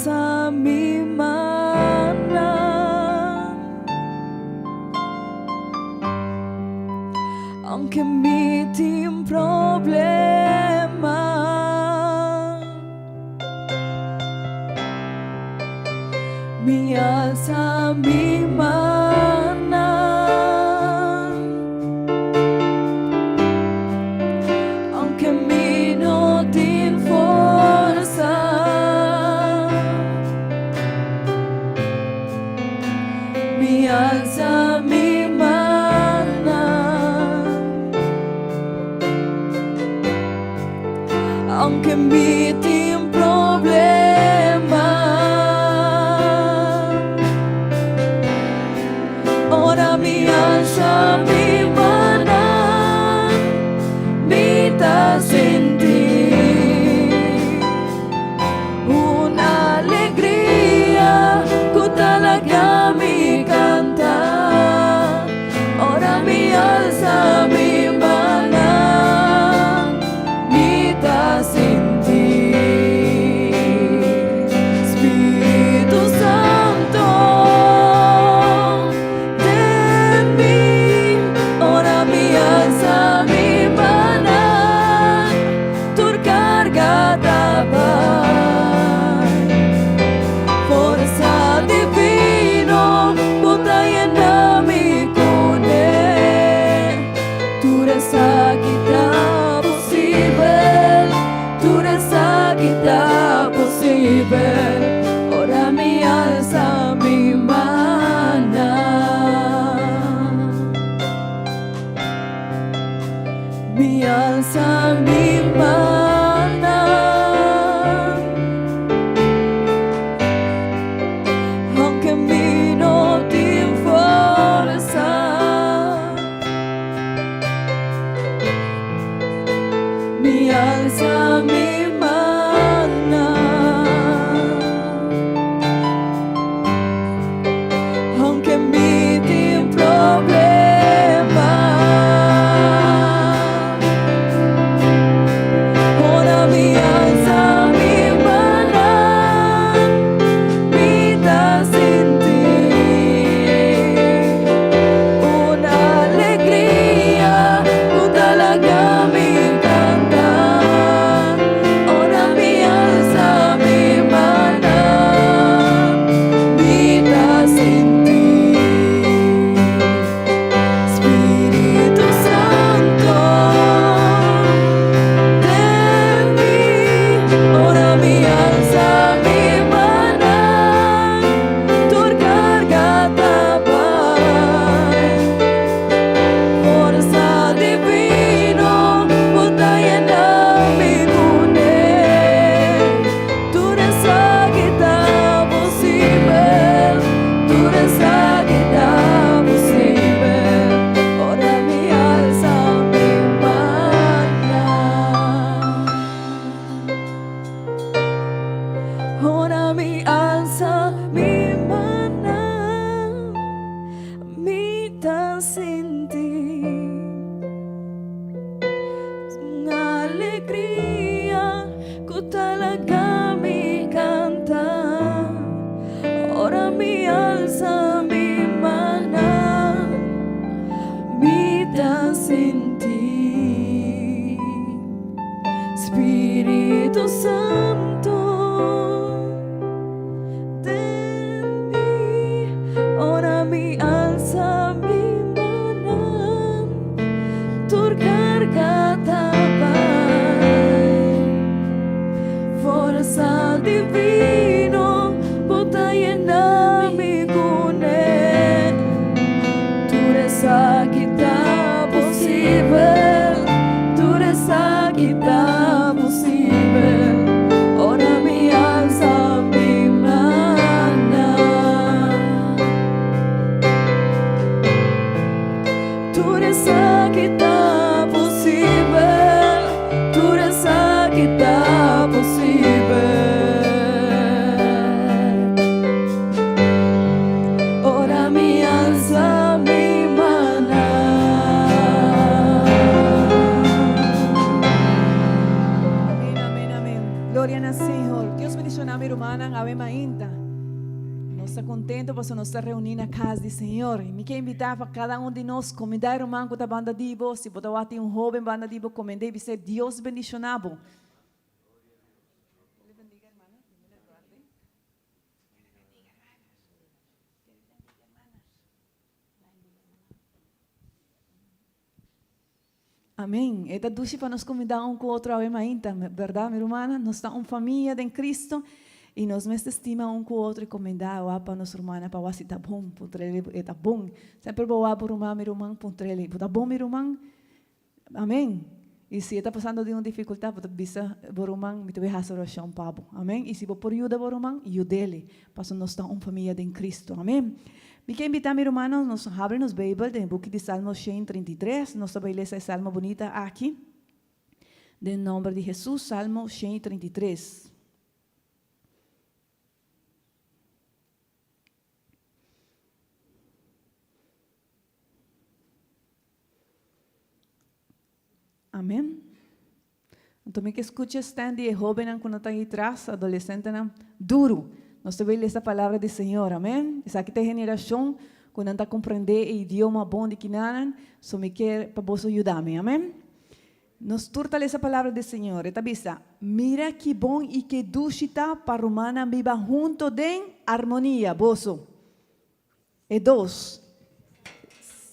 sa mi mana, anche mi tim problema, mi alza mi mana, anche mi non tim forza, mi alza mi mana, anche mi tim problema, ora mi alza mi mana, mi dà sentire un'allegria che talaga mi canta, ora mi alza mi mana, mi dà sentire. Spirito Santo, dammi, ora mi alza mi mana, tu cargata vai, forza divino, potai andami con me, tu resta kita possibile, tu resta kita possibile, ora mi alza mi mana, mi alza mi mana, anche mi non ti forza, mi alza mi mana, anche mi ti problema, ora mi alza mi mana, mi dà sentire un'allegria, tutta la mi canta, ora mi alza mi mana, mi dà sentire. Spirito Santo, dammi, ora mi alza mi mana, tu cargata vai, forza divino, potai andami con me, tu resta kita possibile, tu resta kita possibile, ora mi alza mi mana, ora mi alza mi mana, mi dà sentire un'allegria che talaga mi canta, ora mi alza mi mana, mi dà sentire. Spirito Santo, dammi, ora mi alza mi mana, tu cargata vai, forza divino, potai andami con me, tu resta kita possibile, tu resta kita possibile, glória no Senhor. Deus bendicionar a minha irmã, a minha ainda. Nós estamos contentes por nós estar reunidos na casa do Senhor. E me quero invitar para cada de nós, convidar a irmã com a banda divo, se botar um jovem banda divo, comendei, dizer Deus bendicionado. Amém. Esta ducha para nos convidar com outro a ainda, verdade, minha irmã? Nós estamos uma família em Cristo e nós nos estimamos com o outro e convidar para nossa irmã para se está bom, está bom. Sempre vou para o minha irmã, está bom, minha irmã? Amém. E se está passando de uma dificuldade, você bisa borumang, me teve essa oração, Pablo. Amém. E se você por ajuda borumang, ajude-lhe, para nós estamos uma família em Cristo. Amém. Me quero invitar, meus irmãos, nós abrimos a Bíblia, no book de Salmo 133, nós vamos ler essa salmo bonita aqui, em nome de Jesus, Salmo 133. Amém? Então, me que escute stand de jovem quando está aí atrás, adolescente, duro. Nós temos essa palavra do Senhor, amém? Essa aqui tem geração, quando está compreender o idioma bom de Kinanan, só me quer para você ajudar-me, amém? Nós turta essa palavra do Senhor, está vista? Mira que bom e que dulcita para humana viva junto de harmonia, bozo. E dois.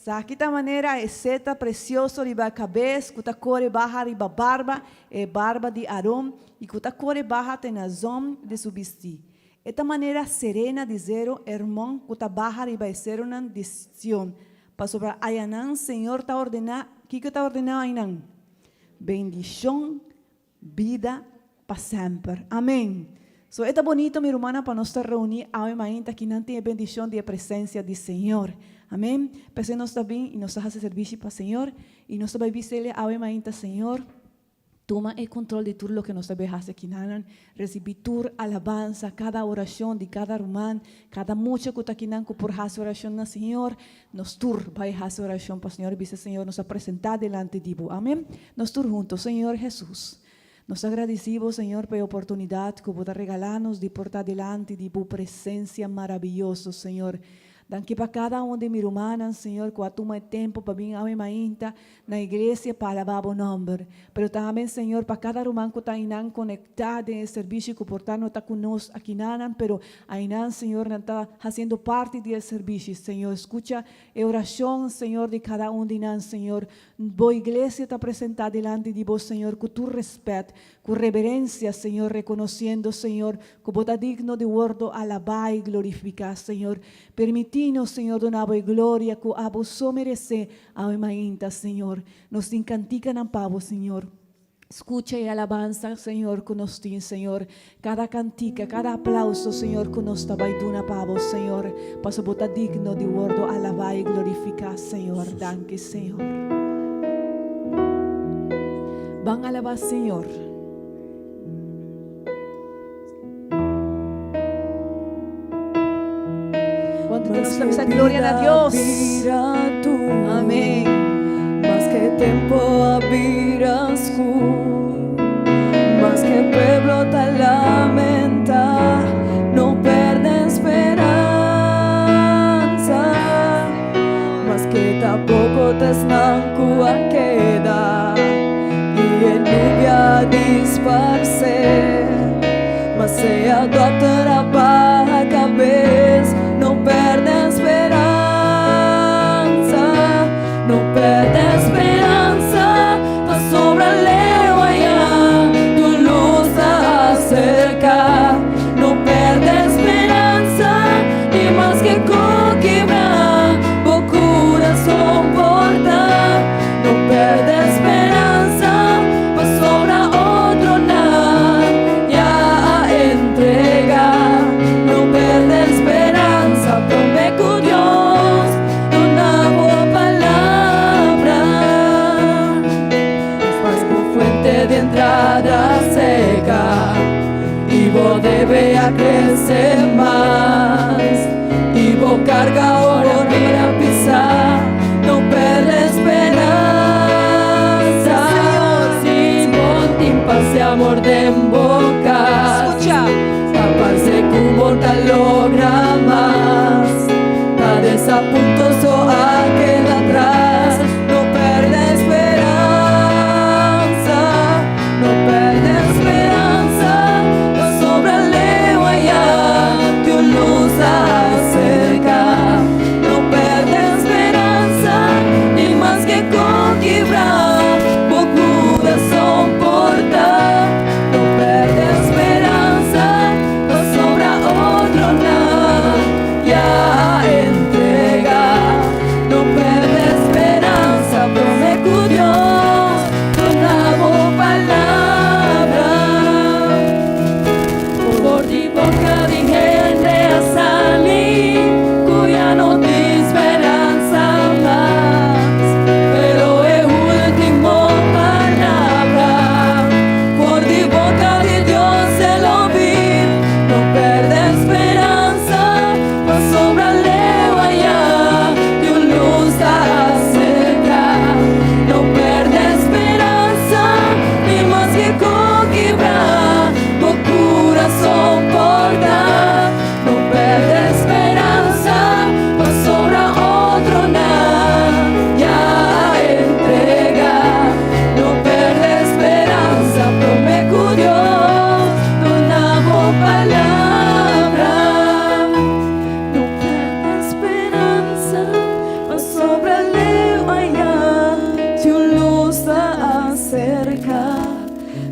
Aqui da maneira é seta precioso riba a cabeça, cuta core baja riba barba, e barba de Arão, e cuta core baja tenazom de su vestir. Esta maneira serena de zero, irmão, cuta baja riba e ser uma decisão. Para sobre Ayanan, Senhor está ordenando, o que está ordenando Ayanan? Bendição, vida para sempre. Amém. So, é bonito, minha irmã, para nós reunir a ainda que não tem bendição de presença do Senhor. Amém. Porque nós também, e nós fazemos serviço para o Senhor, e nós também dizemos a ainda, Senhor, toma o controle de tudo o que nós fazemos aqui. Recebe tu alabança, cada oração de cada irmão, cada mucha que está aqui por essa oração no Senhor, nós tur vai essa oração para o Senhor, e dice, Senhor, nos apresentar delante de Deus. Amém. Nós tur juntos, Senhor Jesus. Nos agradecemos, Senhor, pela oportunidade que você regalar-nos de portar delante de tua presença maravilhosa, Senhor. Danke para cada de mis hermanas, Senhor, que toma tempo para vir a minha na igreja para alabar o nome. Pero também, Senhor, para cada irmão que está conectado em serviço, que portanto não está conosco aqui, pero ainda, Senhor, não está fazendo parte do serviço. Senhor, escucha a oração, Senhor, de cada de nós, Senhor. Boa igreja está apresentada delante de vos, Senhor, com tu respeito, com reverência, Senhor, reconhecendo, Senhor, que você é digno de guardo, alabar e glorificar, Senhor. Permitindo, Senhor, donar a glória que a vos merece a ainda, Senhor. Nos encantica na pavo, Senhor. Escucha e alabanza, Senhor, que nos tem, Senhor. Cada cantica, cada aplauso, Senhor, que nos está baiduna pavo, Senhor. Paso bota digno de guardo, alabar e glorificar, Senhor. Danke, Senhor. Van alabar, Senhor. Cuando nos damos la gloria a Dios. Amén. Más que tiempo habiras tú, más que pueblo te lamenta, no perde esperanza, más que tampoco te esnanco a queda y en lluvia disparce, mas se adoptará para a cabeça, no perde esperanza, no perde esperanza, pa sobre a leu allá, tu luz está cerca, no perde esperanza, ni más que con quebrar, o corazón porta, no perde esperanza, pa sobre otro nada, ya a entregar, no perde esperanza, promete con Dios, una buena palabra, es más que fuente de entrada seca, y vos debe a crecer más, y vos carga ahora para pisar, no perde esperanza, si vos te paz e amor desbocar. Escucha. Taparse con boca logra más. Está desapuntoso a queda atrás. No perde esperanza. No perde esperanza. No sobra leo allá. Tu luz acerca. No perde esperanza. Ni más que con quebrar.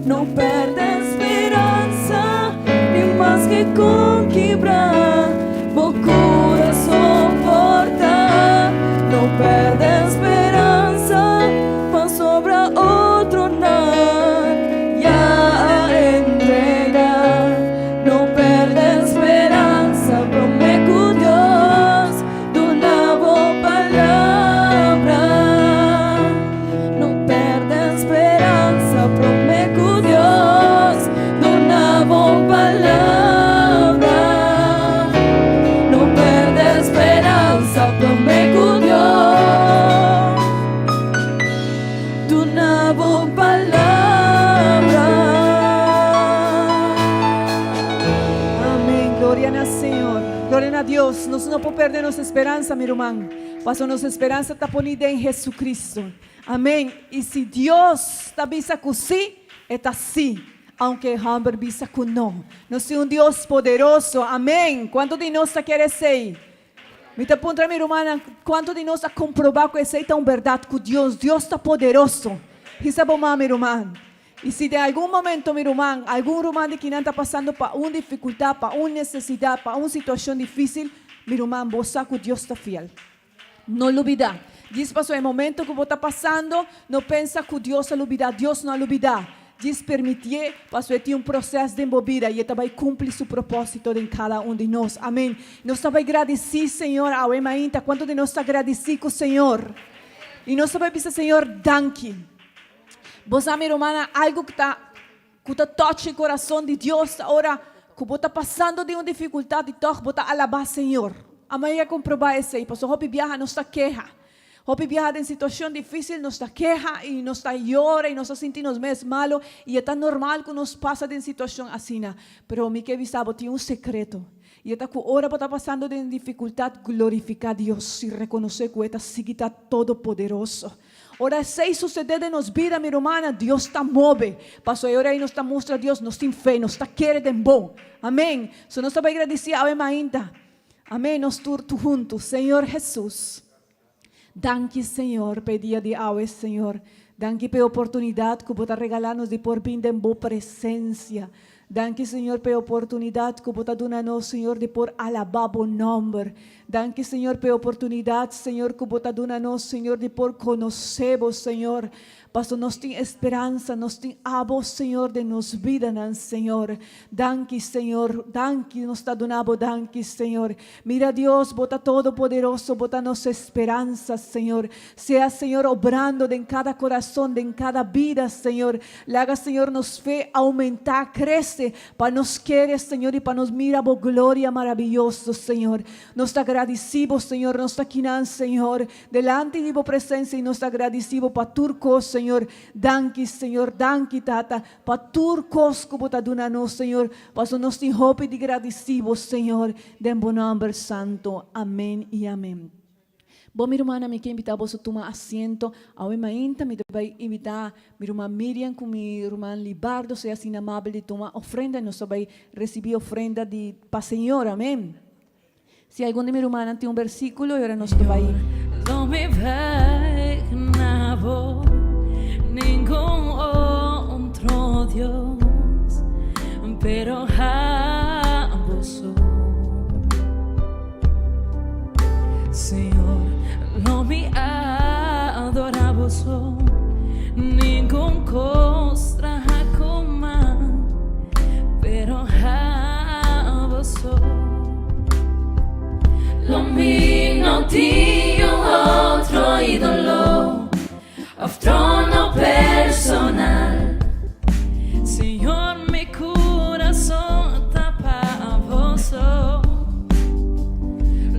No perde esperanza, ni más que con quebrar, vos corazón porta. No perde esperanza, mas sobra otro nada, ya entregar. No perde esperanza, prometo Dios, de una boa palabra. No perde esperanza, prometo Dios, de una boa palabra. No perde esperanza, prometo Dios, de una boa palabra. Amém. Glória a Senhor. Glória a Deus. Nós não podemos perder nossa esperança, meu irmão. Mas nossa esperança está ponida em Jesus Cristo. Amém. E se Deus está bisa com si, está sim. Aunque Hamber bisa com não. Nós temos Deus poderoso. Amém. Quanto de nós quer ser? Me te pergunta, minha irmã, quanto de nós a comprovar que essa é tão verdade com Deus? Deus está poderoso. Isso é bom, minha irmã. E se de algum momento, meu irmão, algum irmão de que não está passando por uma dificuldade, por uma necessidade, por uma situação difícil, meu irmão, você sabe que Deus está fiel. Não olvida. Diz para o momento que você está passando, não pensa que Deus vai olvidar. Deus não olvida. Diz permitir, para você ter processo de envolvida e Ele vai cumprir seu propósito em cada de nós. Amém. Nós vai agradecer, Senhor, ao ainda. Quanto de nós agradecer com o Senhor? E nós vai dizer, Senhor, danke. Você, minha irmã, algo que toca o coração de Deus, agora que você está passando de uma dificuldade, você está alabar, Senhor. Amanhã comprovar isso aí. Pastor, Hopi viaja, não está queja. Hopi viaja em situação difícil, não está queja e não está llora e não está sentindo mais malo. E é tão normal que nos passa de situação assim. Pero me que avisava, tem secreto. E está que hora está passando de dificuldade, glorificar a Deus e reconhecer que está seguida todo poderoso. Ora, se suceder em nossa vida, minha irmã, Deus está move. Passou a hora e nos está mostra Deus, nos tem fé, nos está querendo bom. Amém. So nós vamos agradecer a Ele ainda. Amém. Nós todos juntos, Senhor Jesus. Danke, Senhor, pedia de hoje, Senhor. Danke pela oportunidade que você regalar-nos de por vir em boa presença. Danke, Senhor, pela oportunidade que você dá-nos, Senhor, de por alabar o nome. Danke, Senhor, pela oportunidade, Senhor, que você dá-nos, Senhor, de por conhecer-vos, Senhor. Pastor, nós temos esperança, nós temos a vos, Senhor, de nos vida, Senhor. Danke, Senhor, danke, nos está dando, danke, Senhor. Mira, Deus, bota todo poderoso, bota nossa esperança, Senhor. Sea, Senhor, obrando em cada coração, em cada vida, Senhor. Haga, Senhor, nos fé aumentar, cresce, para nos querer, Senhor, e para nos mirar a glória maravilhosa, Senhor. Nos agradecemos. agradecemos, Señor, nos taquinan, Señor, delante de tu presencia y nos agradecemos para turcos, Señor, danki, Señor, danki, tata, para turcos como tadunanos, Señor, para nos hope de agradecemos, Señor, de buen nombre santo, amén y amén. Bom, minha irmã, me quer invitar você a tomar assento. Ao ainda me vai invitar minha irmã Miriam com minha irmã Libardo, seja assim amável de tomar ofrenda. Nós vai receber ofrenda para o Senhor, amém? Se algum de minha irmã tem versículo, agora nós vai. Não me ve na voz ningún otro Dios, pero a vos, Senhor. No me adoramos ningún costra coma, pero a vos. Lo mío no tiene otro ídolo, trono personal. Señor, mi corazón tapa a vos.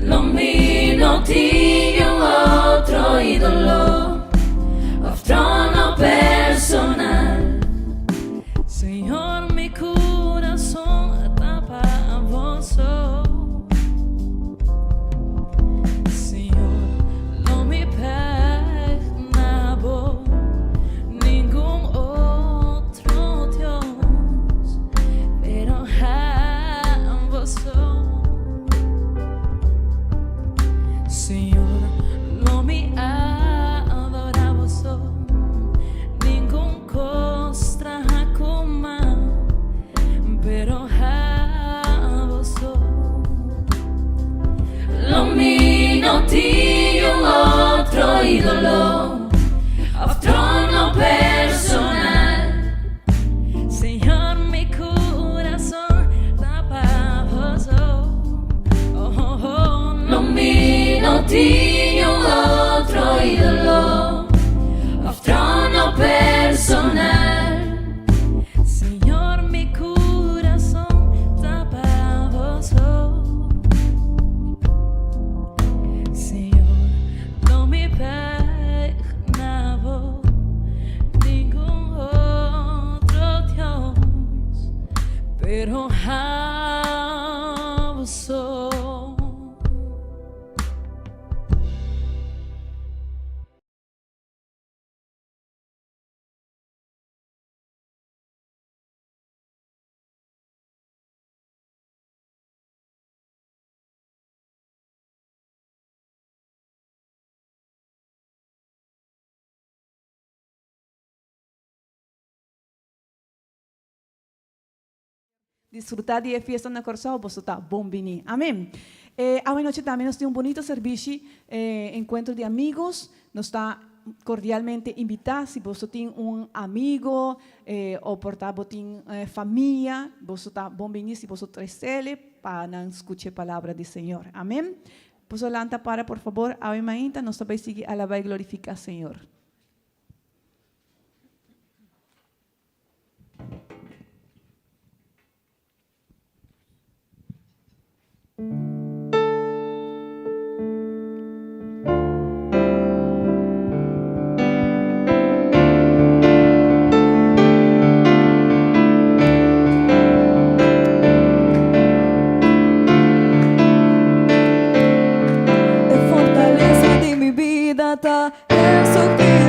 Lo mío no tiene otro ídolo, trono personal. Señor, mi corazón tapa a vos. Señor, no me perdonaba ningún otro Dios, pero a vos. Señor, no me adoraba ningún costra coma, pero a vos. Lo mío no tiene otro ídolo, trono personal. Señor, mi corazón tapa vos. Lo mío no tiene otro ídolo, trono personal. Señor, mi corazón tapa vos. Señor, no me perdonaba ningún otro Dios, pero a vos. Disfrutar de fiesta na Corsão, você está bom vinir. Amém? À noite também nós temos um bonito serviço, encontro de amigos. Nós está cordialmente invitar, se você tem um amigo ou portátil tem família, você está bom vinir se você traz ele para não escutar a palavra do Senhor. Amém? Posso lanta para, por favor, amém, ainda nós também seguir alabar e glorificar o Senhor. Fortaleza de mi vida está Jesucristo.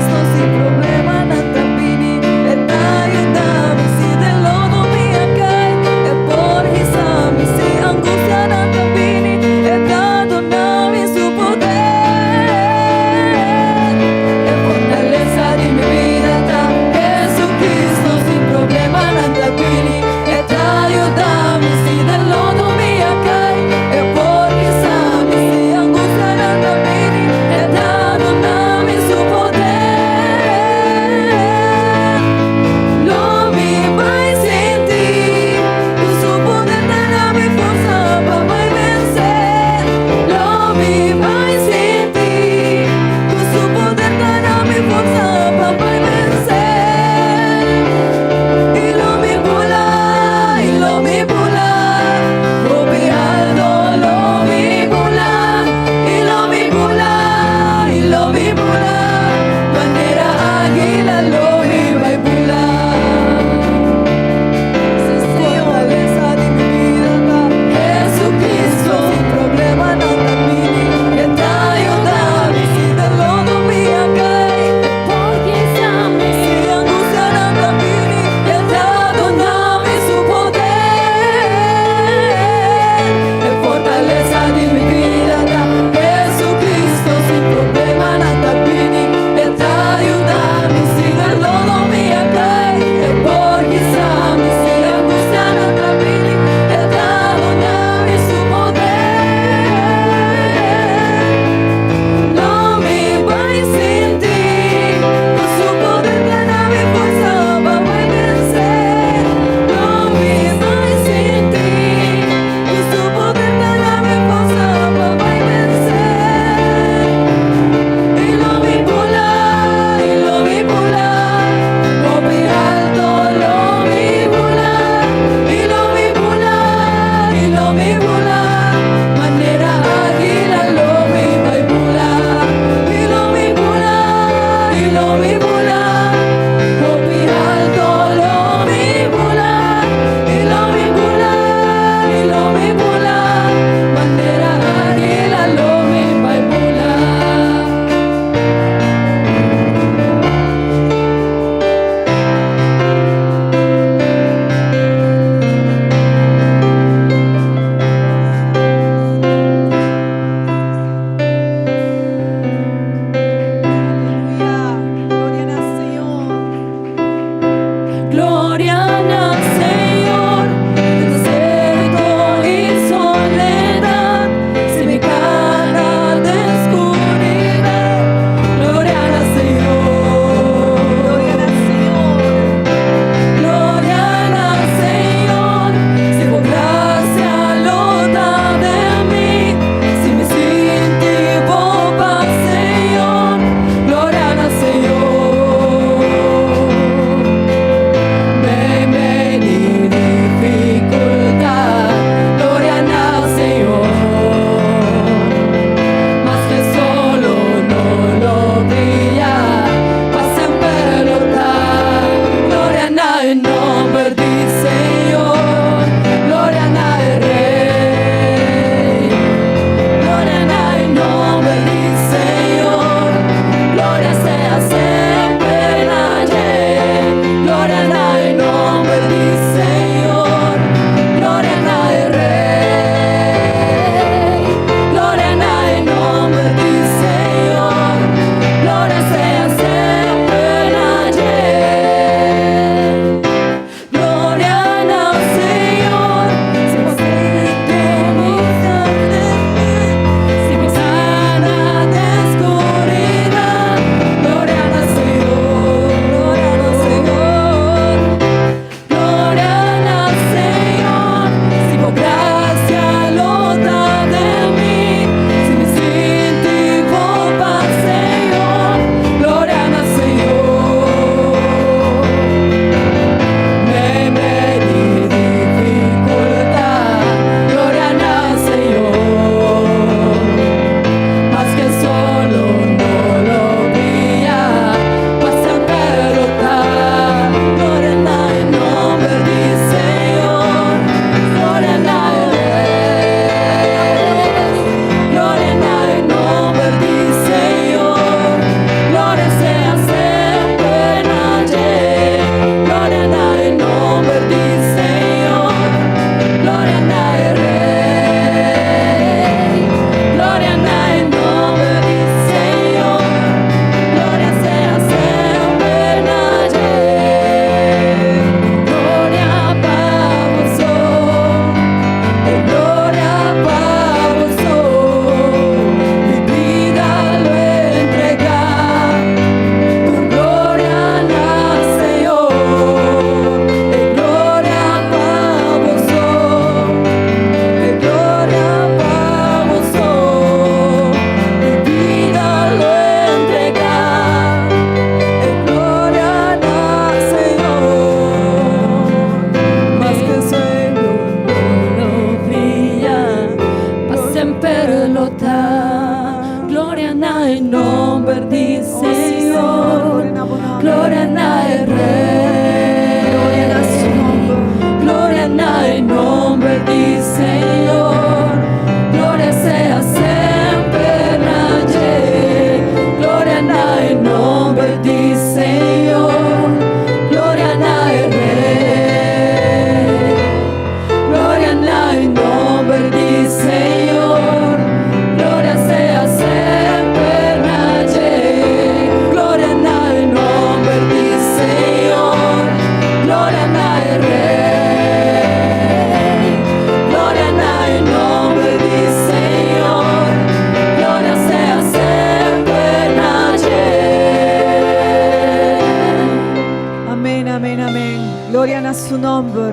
a su nombre.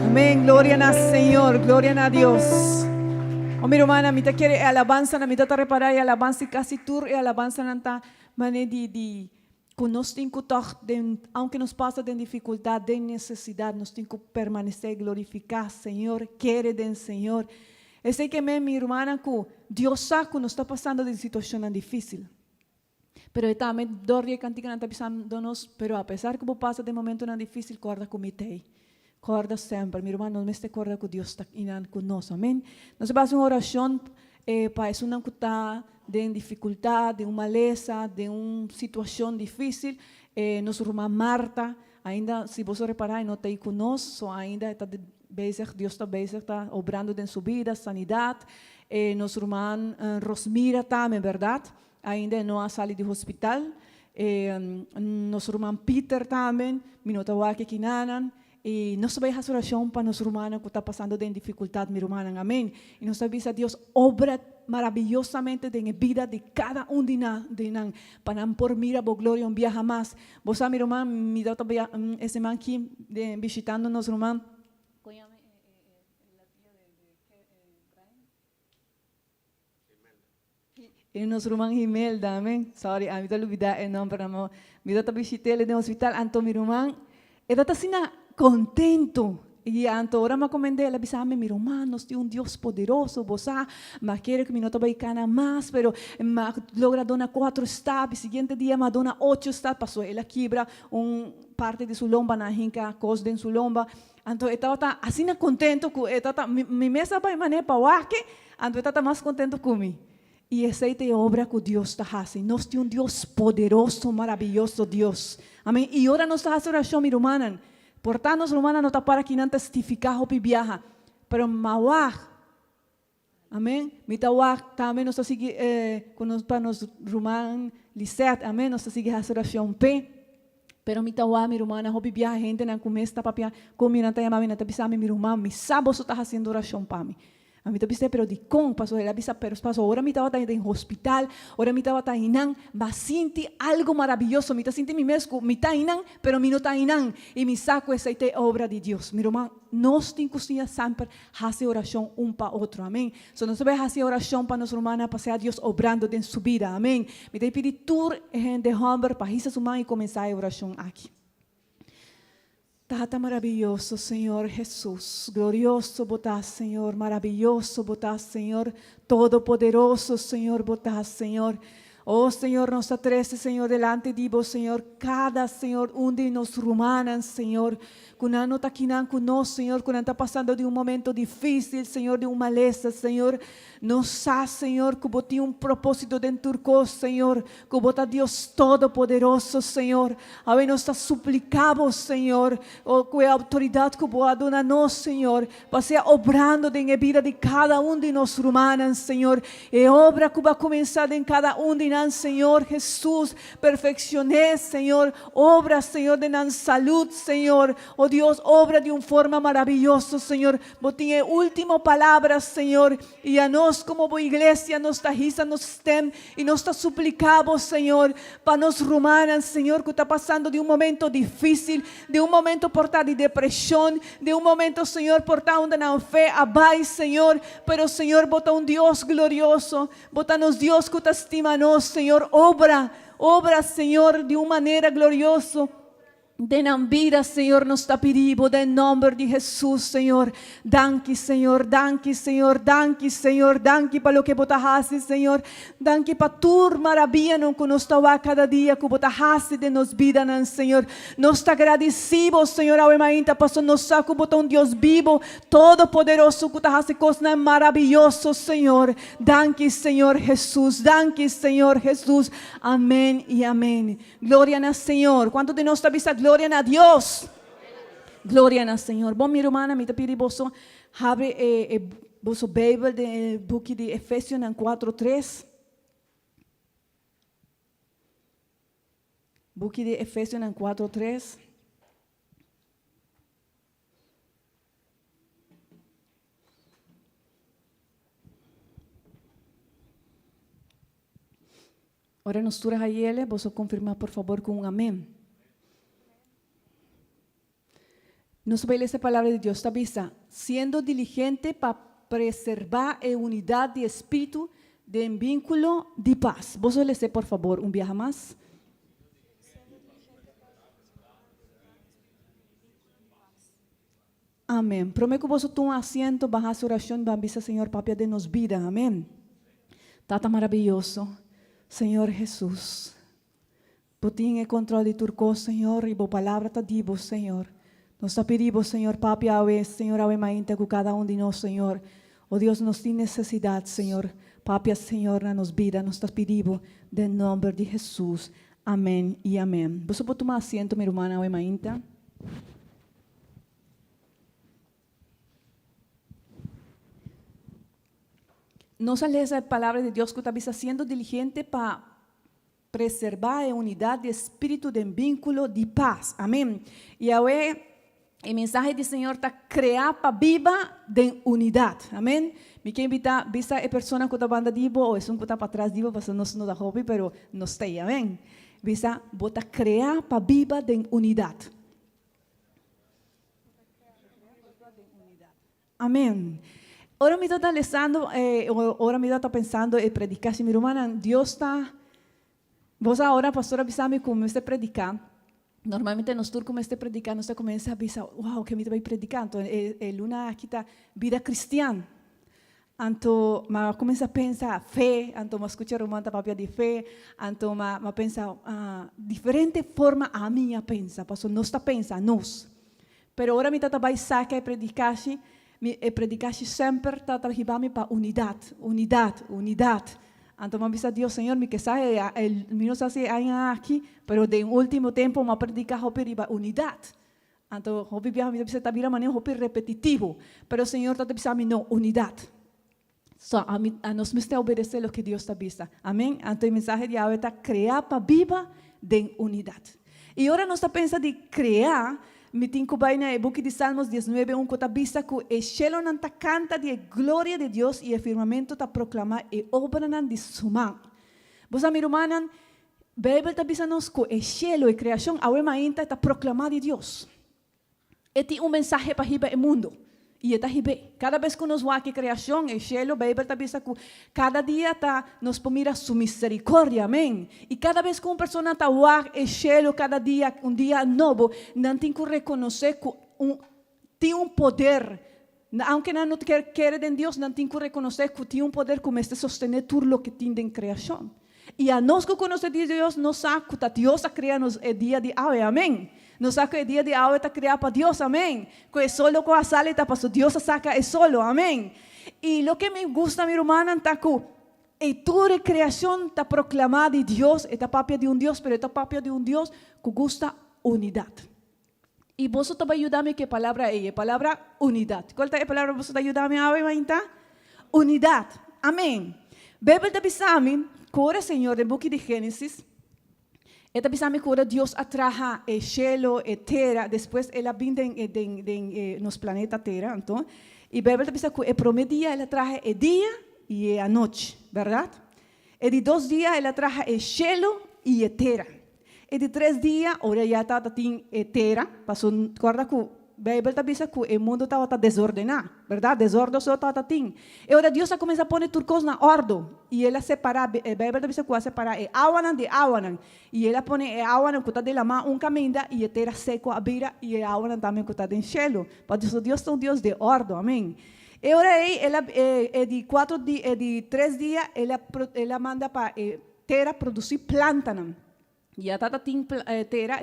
Amén. Gloria a Señor. Gloria a Dios. Oh, mi hermana, mi te quiere alabanza, mi te reparar y alabanza y casi tur y alabanza nanta mane di conosco aunque nos pasa de dificultad, de necesidad, nos tengo que permanecer, glorificar, Señor, quiere del Señor. Es que mi hermana, que Dios sabe que nos está pasando de situación difícil. Pero también dormir cantica não está pisando-nos, pero a pesar que passa de momento não difícil, corda comigo. Corda sempre, meu irmão, não me corda que Deus está indo conosco, amém? Nós fazemos uma oração para isso não está de dificuldade, de uma maleza, de uma situação difícil. Nossa irmã Marta, ainda, se você reparar, não está aí conosco, ainda está bezig, Deus está bezig, está obrando em sua vida, sanidade. Nossa irmã Rosmira também, verdade? Ainda não há saído do hospital. Nosso irmão Peter também, minutawa que kinanan. E nós sabemos a oração para nosso irmão que está passando de dificuldade, meu irmão, amém. E nós sabemos a Deus obra maravillosamente na vida de cada de nós, para não por mira por glória um dia jamás. Você, meu irmão, me dá também esse man aqui visitando nosso irmão. E nosso irmão Imelda, amém. Sorry, a mim está olvidando o nome para mim. Me dá também visitá ele no hospital, então meu irmão, ele está assim contento. E anto ora me comendei, ela disse, meu irmão, nós temos Deus poderoso, você, mas quero que me nota vai cana mais, pero logra dona 4 steps, seguinte dia me dona 8 steps, passou, ela quebra parte de sua lomba na rinca, cos de sua lomba. Então, eu estava assim contento, minha mesa vai maneira para o arque, então eu estava mais contento comigo. E essa é a obra que Deus está fazendo. Nós temos um Deus poderoso, maravilhoso Deus. Amém? E agora nós estamos fazendo oração, minha irmã. Portanto, nossa irmã não está para que não testificar ou viajar. Pero mawar. Amém? Mitawar também nós estamos para nossa irmã Lisette. Amém? Nós estamos fazendo oração. Pero mitawar, minha irmã, não viajar gente não começa para comer não tem mãe não está pensando minha irmã, me sabe você está fazendo oração para mim. A mim também pero de com passou ela bisa pero passou agora me estava em hospital agora me estava inang mas sinti algo maravilhoso me está sinti mi mesmo me está inang pero me não está inang e me saco essa obra de Deus meu irmão nós temos que sempre fazer oração para outro amém so nós vamos fazer oração para nossa irmã para ser Deus obrando em sua vida amém me tem pedir tur de hamber para isso sua e começar a oração aqui. Tata maravilhoso, Senhor Jesus, glorioso botas, Senhor, maravilhoso botas, Senhor, todo-poderoso, Senhor, botas, Senhor. Oh, Senhor, nos atrece, Senhor, delante de vos, Senhor, cada, Senhor, de nos rumanan, Senhor, quando não está aqui conosco, Senhor, quando está passando de momento difícil, Senhor, de uma maleza, Senhor, nos sabe, Senhor, que você tem propósito dentro de nós, Senhor, que você é Deus todo-poderoso, Senhor, a ver, nós suplicamos, Senhor, com a autoridade que você dá a nós, Senhor, para ser obrando na vida de cada de nos rumanan, Senhor, e obra que vai começar em cada de nós, Senhor, Jesus, perfeccione, Senhor, obra, Senhor, de nossa saúde, Senhor, oh Deus, obra de uma forma maravilhosa, Senhor, você tem a última palavra, Senhor, e a nós como igreja, nos está nos tem, e nos está suplicando, Senhor, para nos rumanas, Senhor, que está passando de um momento difícil, de um momento portado de depressão, de um momento, Senhor, portado onde não fé, abaixo, Senhor, pero, Senhor, bota Deus glorioso, bota nos Deus que te estima a nós, Senhor, obra, Senhor, de uma maneira gloriosa, de na vida, Senhor, nos está pedindo, em nome de Jesus, Senhor. Danke, Senhor, danke, Senhor, danke, Senhor, danke para o que você faz, Senhor. Danke para tua maravilha que nos está cada dia, que você faz de nos vida, Senhor. Nos está agradecido, Senhor, ao irmão, para nos saber que você é Deus vivo, todo-poderoso, que está fazendo coisas maravilhosas, Senhor. Danke, Senhor Jesus, danke, Senhor Jesus. Amém e amém. Glória ao Senhor. Quanto de nós está visando? Glória a Deus. Glória ao Senhor. Bom, minha irmã, me pedi você abre vosso Bíblia de book de Efésios 4:3. Book de Efésios 4:3. Ora nos tura aí ele, você confirma por favor com um amém. Nos ve esa palabra de Dios, avisa, siendo diligente para preservar la unidad de espíritu, de vínculo de paz. Vos lees, por favor, un viaje más. Amén. Prometo que vos tomas asiento, bajas oración, bambisa, Señor, papia de nos vida. Amén. Tata maravilloso, Señor Jesús. Vos tienes control de tu cosa, Señor, y vos palabra te digo, Señor. Nos pedimos, Señor, papi, ave, Señor, ave, maínta, con cada uno de nosotros, Señor. Oh Dios, nos tiene necesidad, Señor. Papi, Señor, nos vida, nos pedimos, en nombre de Jesús. Amén y amén. Vos podés tomar asiento, mi hermana, ave, maínta. Nos lee esa palabra de Dios que está siendo diligente para preservar la unidad de espíritu de vínculo de paz. Amén. Y ahora el mensaje del Señor está crear para viva de unidad. Amén. Me quiero invitar a esa persona que está banda divo o es un que está para atrás divo, porque no da hobby, pero no está ahí. Amén. Visa bota crear para viva de unidad. Amén. Ahora me está leyendo, ahora me está pensando en predicar. Si mi hermana, Dios está, vos ahora, pastora, avisame cómo este predicar. Normalmente nos turcos como este predicar, nos comienza a avisar, wow, que me voy a predicar. Entonces, luna aquí está vida cristiana. Entonces, me comienza a pensar fe, entonces me escucha romanta papia de fe, entonces me pensa diferente forma a mí pensa, pastor, no está pensa, nos. Pero ahora me está vai sacar predicar. Predicar sempre está trajibando para unidad. Entonces me avisa Dios, Señor, mi que sabe, el mío se hace aquí, pero de último tiempo me predica para unidad. Entonces, hopi viaja, me dice, está bien manera, hopi repetitivo, pero Señor, está pensando, no, unidad. So, a nos me está obedecer lo que Dios está visto. Amén. Entonces el mensaje de ahora está crear para viva de unidad. Y ahora nos está pensando de crear. Me tengo vaina el book de Salmos 19, un cota vista que el cielo nanta canta de gloria de Dios y el firmamento ta proclama e obra de su mano. Vos a mi hermana, Biblia ta visa nos que el cielo y creación ahora mainta ta proclama de Dios. Este es un mensaje para el mundo. Y está hibe. Cada vez que nos va aquí creación, el cielo, Biblia ta visa que cada día ta nos mira su misericordia, amén. Y cada vez que una persona está va el cielo, cada día, un día nuevo, no tiene que reconocer que tiene un poder. Aunque no quiere de Dios, no tiene que reconocer que tiene un poder como este sostener todo lo que tiene en creación. Y a nos que conocemos de Dios, nos sabe que Dios ha creado el día de hoy, amén. Nos saca el día de hoy está creado para Dios, amén. Que el sol con la sal está para Dios saca el sol, amén. Y lo que me gusta, mi hermana, está que toda creación está proclamada de Dios, está propia de un Dios, pero está propia de un Dios que gusta unidad. Y vos te va a ayudarme qué palabra es, palabra unidad. ¿Cuál es la palabra vos te ayudarme a ver, unidad, amén. Biblia te pisame, que ahora Señor, en el book de Génesis, esta pisame que ahora Dios atraja el cielo, la tierra, después Él vino en los planetas tierra, entonces, y Biblia te pisame que el primer día Él atraja el día y la noche, ¿verdad? Y de 2 días Él atraja el cielo y la tierra. Y de 3 días, ahora ya está en tierra, pasó, guarda que Biblia te dice que el mundo estaba desordenado, ¿verdad? Desorden solo estaba tin. Y ahora Dios comienza a poner tus cosas en orden. Y Él separa, Biblia te dice que va a separar el agua de agua. Y Él pone el agua que está de la mano un camino y el tierra seco a vira y el agua también que está en el cielo. Pero Dios es un Dios de orden, amén. Y ahora de 3 días, Él manda para tierra producir plantas. E a tata tem terra,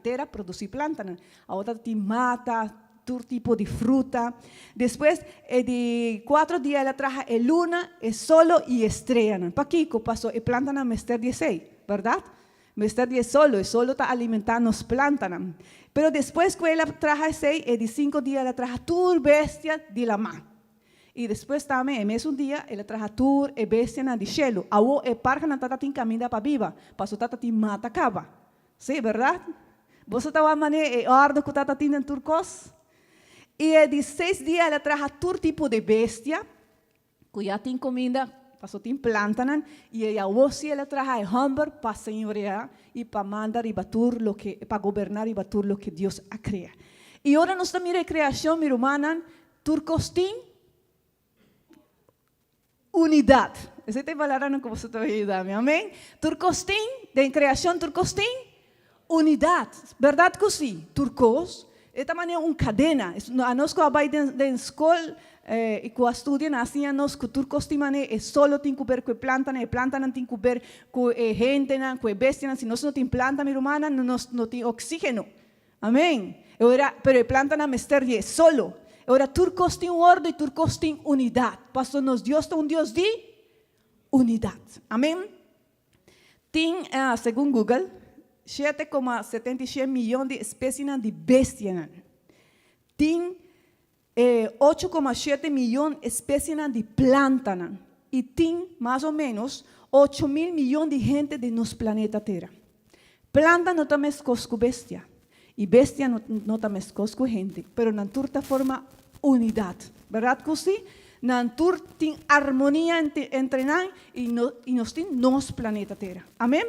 terra produzir planta, a outra tem mata, todo tipo de fruta. Depois de 4 dias ela traz a luna, o sol e estrela. Para que passou a planta na mestre 16, verdade? Mestre 10 solo, o sol está alimentando as plantas. Pero depois que ela traz 6, de 5 dias ela traz toda bestia de la mar. E depois também, em mesmo dia, ele traz toda a bestia de cielo. A o parca na tata tem caminho para viva, passou tata tem mata cava. Sim, verdade? Você está a maneira, ordem que tata tem em turcos. E de 6 dias ela traz todo tipo de bestia, que já tem comida, passou tem planta, e a você ela traz hambre para senhorear e para mandar e batur lo que, para governar e batur lo que Deus a criado. Y ahora nos mira creación, mi hermana, turcostín, unidad. Esa es la palabra que vosotros ayudarme, amén. Turcostín, de creación turcostín, unidad. ¿Verdad que sí? Turcos, esta manera una cadena. A nosotros que de escuela y que estudian, así a nosotros que turcostín es solo tiene que ver con plantas, y plantas no tienen que ver con gente, con bestias. Si nosotros no tiene planta, mi hermana, no tiene oxígeno. Amén. Pero el planta no es solo. Ahora, turcos tiene un orden y turcos tiene unidad. Pastor, nos Dios es un Dios de unidad. Amén. Tiene, según Google, 7,77 millones de especies de bestias. Tiene 8,7 millones de especies de plantas. Y tiene más o menos 8.000 millones de gente de nuestro planeta Tierra. Planta no también es cosco bestia. Y bestia no también es cosco gente. Pero en la forma unidad. ¿Verdad que sí? Nantur tiene armonía entre nan y nos tiene nos planeta Tierra. Amén.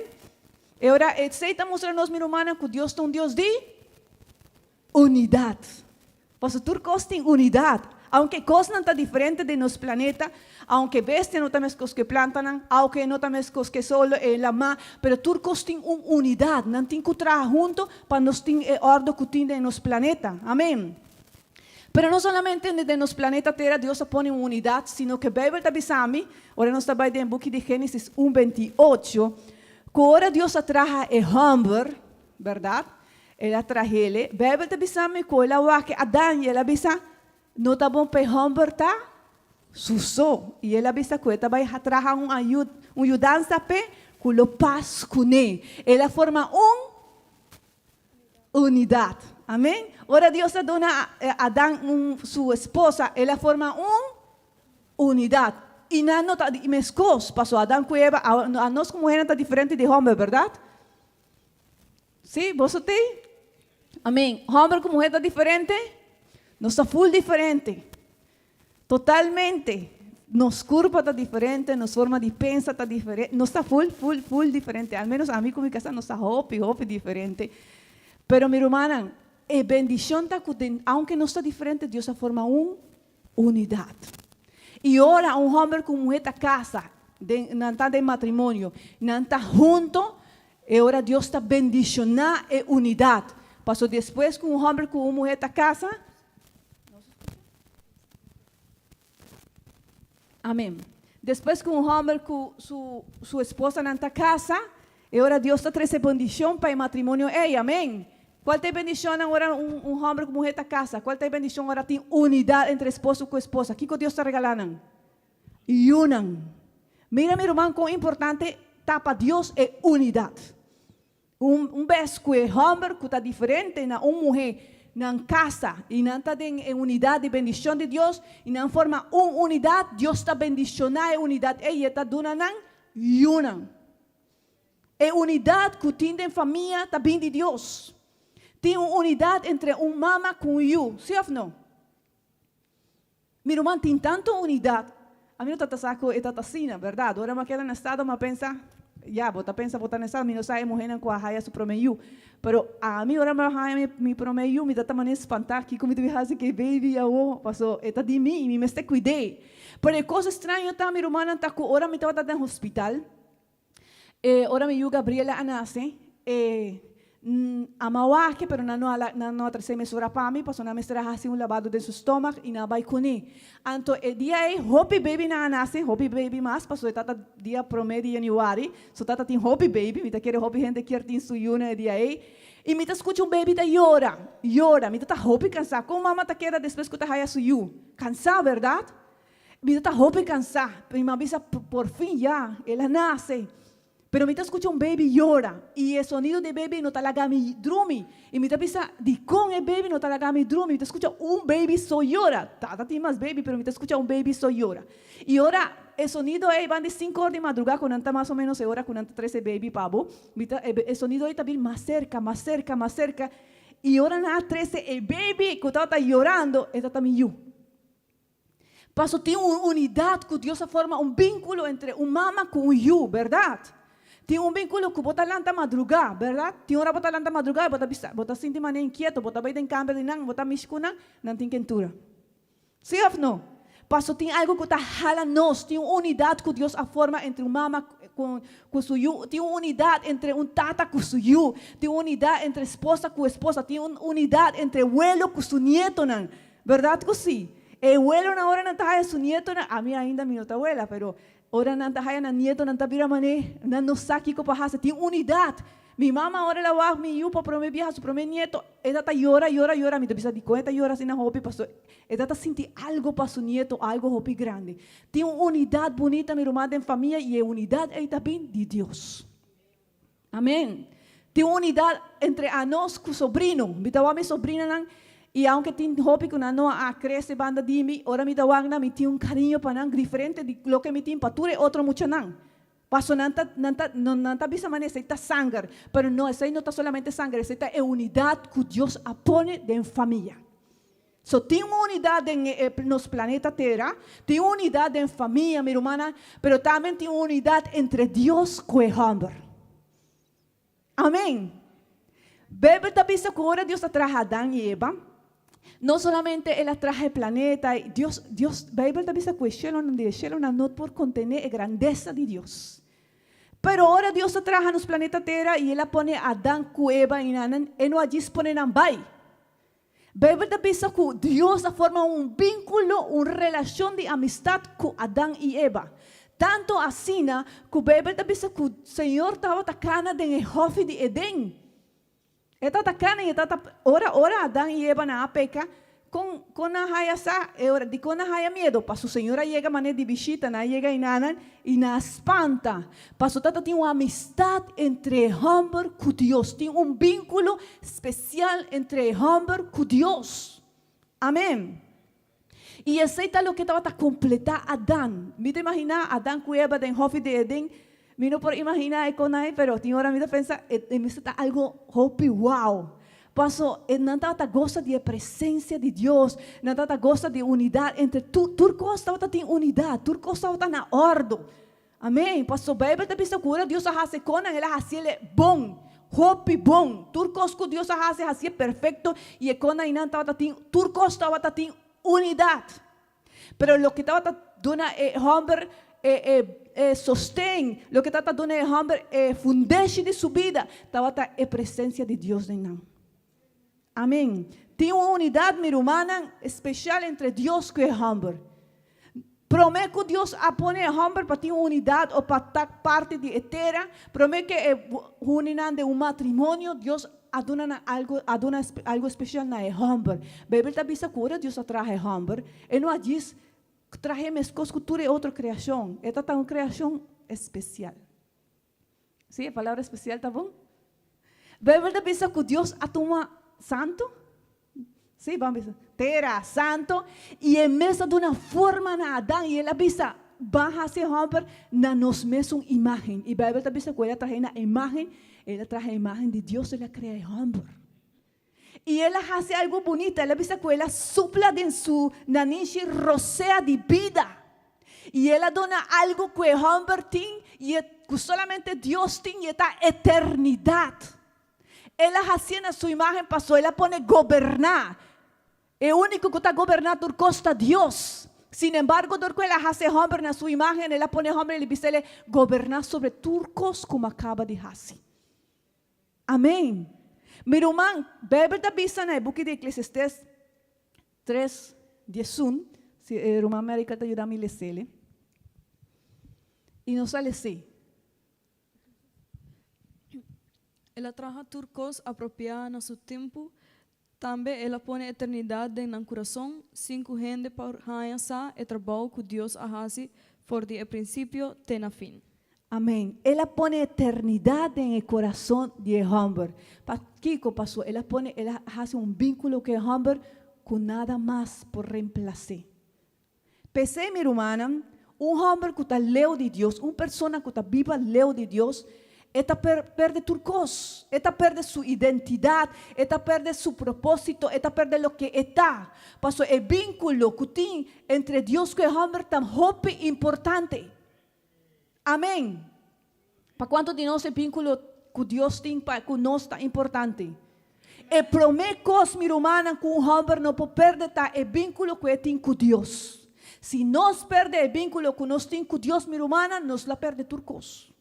Y ahora, aceita mostrarnos, mi hermana, que Dios es un Dios de unidad. Pues turcos tiene unidad. Aunque cosas no están diferentes de nuestro planeta, aunque bestia no también es cosas que plantan, aunque no también es cosas que solo la más, pero turcos tienen una unidad. No tienen que trabajar juntos para nos tener orden que tiene de nuestro planeta. Amén. Pero no solamente de nuestro planeta Tierra Dios pone una unidad, sino que Bíblia está bisami, ahora nos está en el book de Génesis 1:28, que ahora Dios atraja el hombre, ¿verdad? Él atraja ele. Bíblia está bisami, que él agua que Adán y él avisa, no está bom para el hombre está suso. Y él avisa que él va a atrajar una ayudanza que lo paz con él. Él forma una unidad. Amén. Ahora Dios le dona a Adán su esposa, ella forma una unidad. Y no está mezcos, pasó Adán con Eva, a nos como mujer está diferente de hombre, ¿verdad? ¿Sí? ¿Vos usted? Amén. Hombre como mujer está diferente, no está full diferente. Totalmente. Nos curva está diferente, nos forma de pensar está diferente, no está full diferente. Al menos a mí con mi casa no está hopi diferente. Pero mi hermana, bendición está que aunque no está diferente, Dios forma una unidad. Y ahora un hombre con mujer está casa, no está de matrimonio, no está junto, y ahora Dios está bendicionando la unidad. Pasó después con un hombre con una mujer está casa. Amén. Después con un hombre con su esposa en esta casa, y ahora Dios está trayendo bendición para el matrimonio. Amén. ¿Cuál te bendición ahora un hombre con mujer en casa? ¿Cuál te bendición ahora tiene unidad entre esposo y esposa? ¿Qué Dios está regalando? Y unan. Mira, mi hermano, cuán importante tapa Dios es unidad. Un vez que el hombre que está diferente na una mujer en casa y no está en unidad de bendición de Dios y no forma una unidad, Dios está bendicionando la unidad. Ella está donando y unan. La unidad que tiene en familia también de Dios. Tiene una unidad entre un mamá con yo, ¿sí o no? Mi hermano, tiene tanta unidad. A mí no está saco esta tacina, ¿verdad? Ahora me queda en estado, me piensa, ya, vos pensa botar en estado, mi no sabe mujer en cuajaya su promedio. Pero a mí ahora me haya mi promedio, me da manera espantar, que como te ves que baby, pasó, esta de mí, y me esté cuidé. Pero cosa extraña está, mi hermana, está que ahora me estaba en el hospital. Ahora me dio Gabriela nace. Amawaque, pero não atrasei mesura para mim, passou na mestra assim lavado de seu estômago e na vai cuni. Então, o dia é Hopi Baby na nasce, Hopi Baby mas passou tata dia promedio Januari, so tata tem Hopi Baby, me tá querer Hopi gente que tem suyuna dia aí. E me tá escuta baby da llora, me tá Hopi cansar, como mama tá querer depois que tá haya suyu, cansar, verdade? Me tá Hopi cansar, mas me avisa por fim já, ela nasce. Pero me escucha un baby llora y el sonido de baby no está la gami drumi y me piensa di con el baby no está la gami drumi me escucha un baby so llora tata tiene más baby pero me escucha un baby so llora y ahora el sonido es van de 5 horas de madrugada con anta más o menos hora con anta 13 baby pavo el sonido está bien más cerca y ahora na 13 el baby que está llorando está también yo. Paso tiene una unidad que Dios forma un vínculo entre un mamá con un you, ¿verdad? Tem vínculo que bota lanta madrugar, verdade? Tem hora bota lanta madrugar, bota sentir mané inquieto, bota vai tem câmbio de nang, bota miscuna, não tem quentura. Sim ou não? Passo tem algo que está jala nós, tem uma unidade que Deus a forma entre mama com suyo, tem uma unidade entre tata com suyo, tem uma unidade entre esposa com esposa, tem uma unidade entre abuelo com seu nieto, não? Verdade que sim? O abuelo na hora não está su nieto, a mim ainda minha abuela, pero ora não está na nieto, não está vira mané, não sabe que passa, tem unidade. Mi mama ora la wa mi yupa pro me viaja, pro me nieto, ela tá llora, mi bisa di cuenta llora sin hopi paso, ela tá sentir algo para su nieto, algo hopi grande. Tem uma unidade bonita mi rumada em família e a unidade é também de Deus. Amém. Tem uma unidade entre a nós com o sobrino, mi tawa mi sobrina nang e aunque tem hopi que não a cresce banda de mi, ora mi tawa na mi tem carinho para nang diferente de lo que mi tem para ture outro mucho nang. Paso nanta bisa mané, esta sangre, pero no, esa no está solamente sangre, esta es unidad que Dios apone de familia. So, tem uma unidade nos planeta Terra, tem uma unidade em família, minha irmã, pero também tem uma unidade entre Deus e o homem. Amém. Bíblia está dizendo que agora Deus atrae a Adão e Eva. Não solamente Ele atrae o planeta, Deus, Bíblia está dizendo que o cielo não pode contener a grandeza de Deus. Pero ahora Deus atrae nos planeta Terra e Ele põe Adão com Eva e não dispone não vai. Bíblia está dizendo que Deus forma vínculo, uma relação de amistade com Adão e Eva. Tanto assim que Bíblia está dizendo que o Senhor estava atacando no jardim de Edém. Está atacando e ora Adão e Eva na peca com a haya sa de com a haya medo para su senhora chega mané de visita na chega e na espanta passo tata tem uma amistade entre homem com Deus, tem vínculo especial entre homem com Deus. Amém. E aceita o que estava a completar Adão. Me te imagina Adão com Eva em jardim de Edém. Me não pode imaginar com aí, pero tem hora me pensa, me está algo hope wow. Passo, não está gosta de presença de Deus, não está gosta de unidade entre tudo costa tem unidade, tudo costa está na ordem. Amém. Passo, Bíblia está pensando que Deus hace com ela hace bom, hope bom, tudo costa que Deus hace perfeito e com aí não está tem tudo costa tem unidade. Pero lo que estava dando é homem sostém, lo que está dando é homem fundação de sua vida, estava a presença de Deus em nós. Amém. Tem uma unidade, minha irmã, especial entre Deus e o homem. Prometo que Deus apone o homem para ter uma unidade ou para estar parte de eterna. Prometo que unidade de um matrimônio, Deus aduna algo especial na homem. A Bíblia está dizendo que agora Deus atrai o homem. E não diz que traje mescos que tu é outra criação. Esta é uma criação especial. Sim, a palavra especial está bom? A Bíblia está dizendo que Deus atoma santo, sim, vamos dizer, terra, santo, e é mesmo de uma forma na Adão, e ele avisa, baja esse homem na nos mesma imagem, e a Bíblia está dizendo que ela traz a imagem de Deus, ela cria o homem. E ela faz algo bonito, ela avisa que ela supla de sua naniche rosea de vida, e ela dona algo que o homem tem, e que solamente Deus tem, e é a eternidade. Ela fazia na sua imagem, passou, ela pone governar. É o único que está governando costa Deus. Sin embargo, porque ela faz homem na sua imagem, ela pone homem e diz ele governar sobre turcos como acaba de fazer. Amém. Meu irmão, a Bíblia está dizendo no book de Eclesiastes 3:11, se o irmão América te ajuda a me ler. E não sale assim. Ela traja turcos apropriada no seu tempo, também ela põe eternidade no coração, cinco gente por hanhasa e trabalho que Deus hace, for de princípio até na fim. Amém. Ela põe eternidade no coração de homem. Kiko passou, ela faz vínculo que o homem com nada mais por reemplaçar. Pensei, minha irmã, homem que está leu de Deus, uma pessoa que está viva leu de Deus, esta perde turcos, esta perde sua identidade, esta perde seu propósito, esta perde o que está. Passo o vínculo que tem entre Deus e o homem tão importante. Amém. Para quanto de nós é vínculo com Deus tem com nós está importante. E promecos, minha irmã, com o homem não pode perder é vínculo que tem com Deus. Se nós perdemos o vínculo que nós temos com Deus, minha irmã, nós la perde turcos.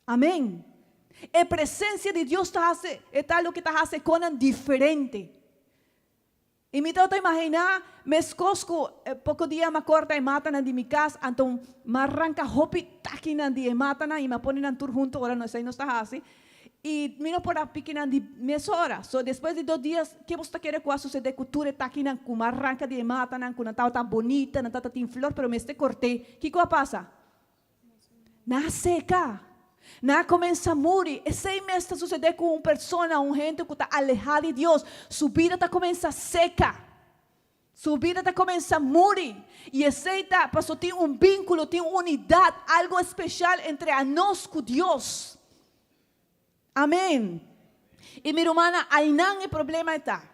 Amém. A presença de Deus é tal que está fazendo coisas diferentes. E me estou a imaginar, meus cosco, pouco dia me corta e mata de minha casa, então me arranca hopi, taki na de mata e me põe na tur junto, agora não sei, não está assim. E me não pode picar de minhas horas. So, depois de 2 dias, que você quer que suceda com tu taki na com arranca de mata na com não tá bonita, não tá tem flor, pero me este corte, que coisa passa? Na seca. Na começa a morrer. E 6 meses está sucedendo com uma pessoa, gente que está alejada de Deus. Sua vida está começando a seca. Sua vida está começando a morrer. E aceita, passou tem um vínculo, tem uma unidade, algo especial entre a nós com Deus. Amém. E minha irmã, aí não é problema está.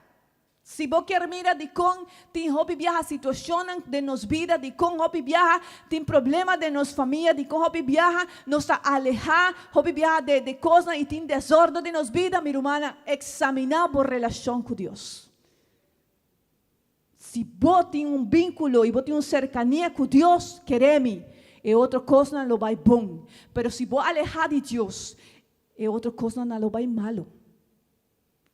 Se você quer mirar de como tem hobby viaja situação de nos vida, de como hobby viaja tem problema de nos família, de como hobby viaja nos alejar, hobby viaja de coisas e tem desordem de nos vida, minha irmã, examinar a relação com Deus. Se você tem um vínculo e você tem uma cercania com Deus, quereme, é outra coisa não vai bom. Mas se você alejar de Deus, é outra coisa não vai malo.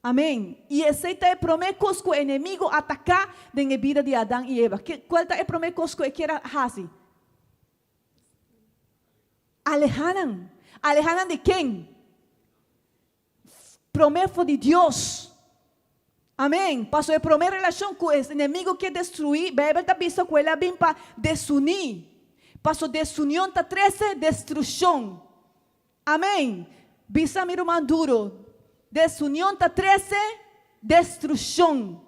Amém. E aceita é promessas que o inimigo atacar na vida de Adão e Eva. Qual é a promessa que ele faz? Alejaram. Alejaram de quem? Promessa de Deus. Amém. Passou a primeira relação com o inimigo que destruir. Bíblia está vista que ele vem para desunir. Passou desunião, está 13, destruição. Amém. Visa meu irmão duro. Desunião está 13, destruição.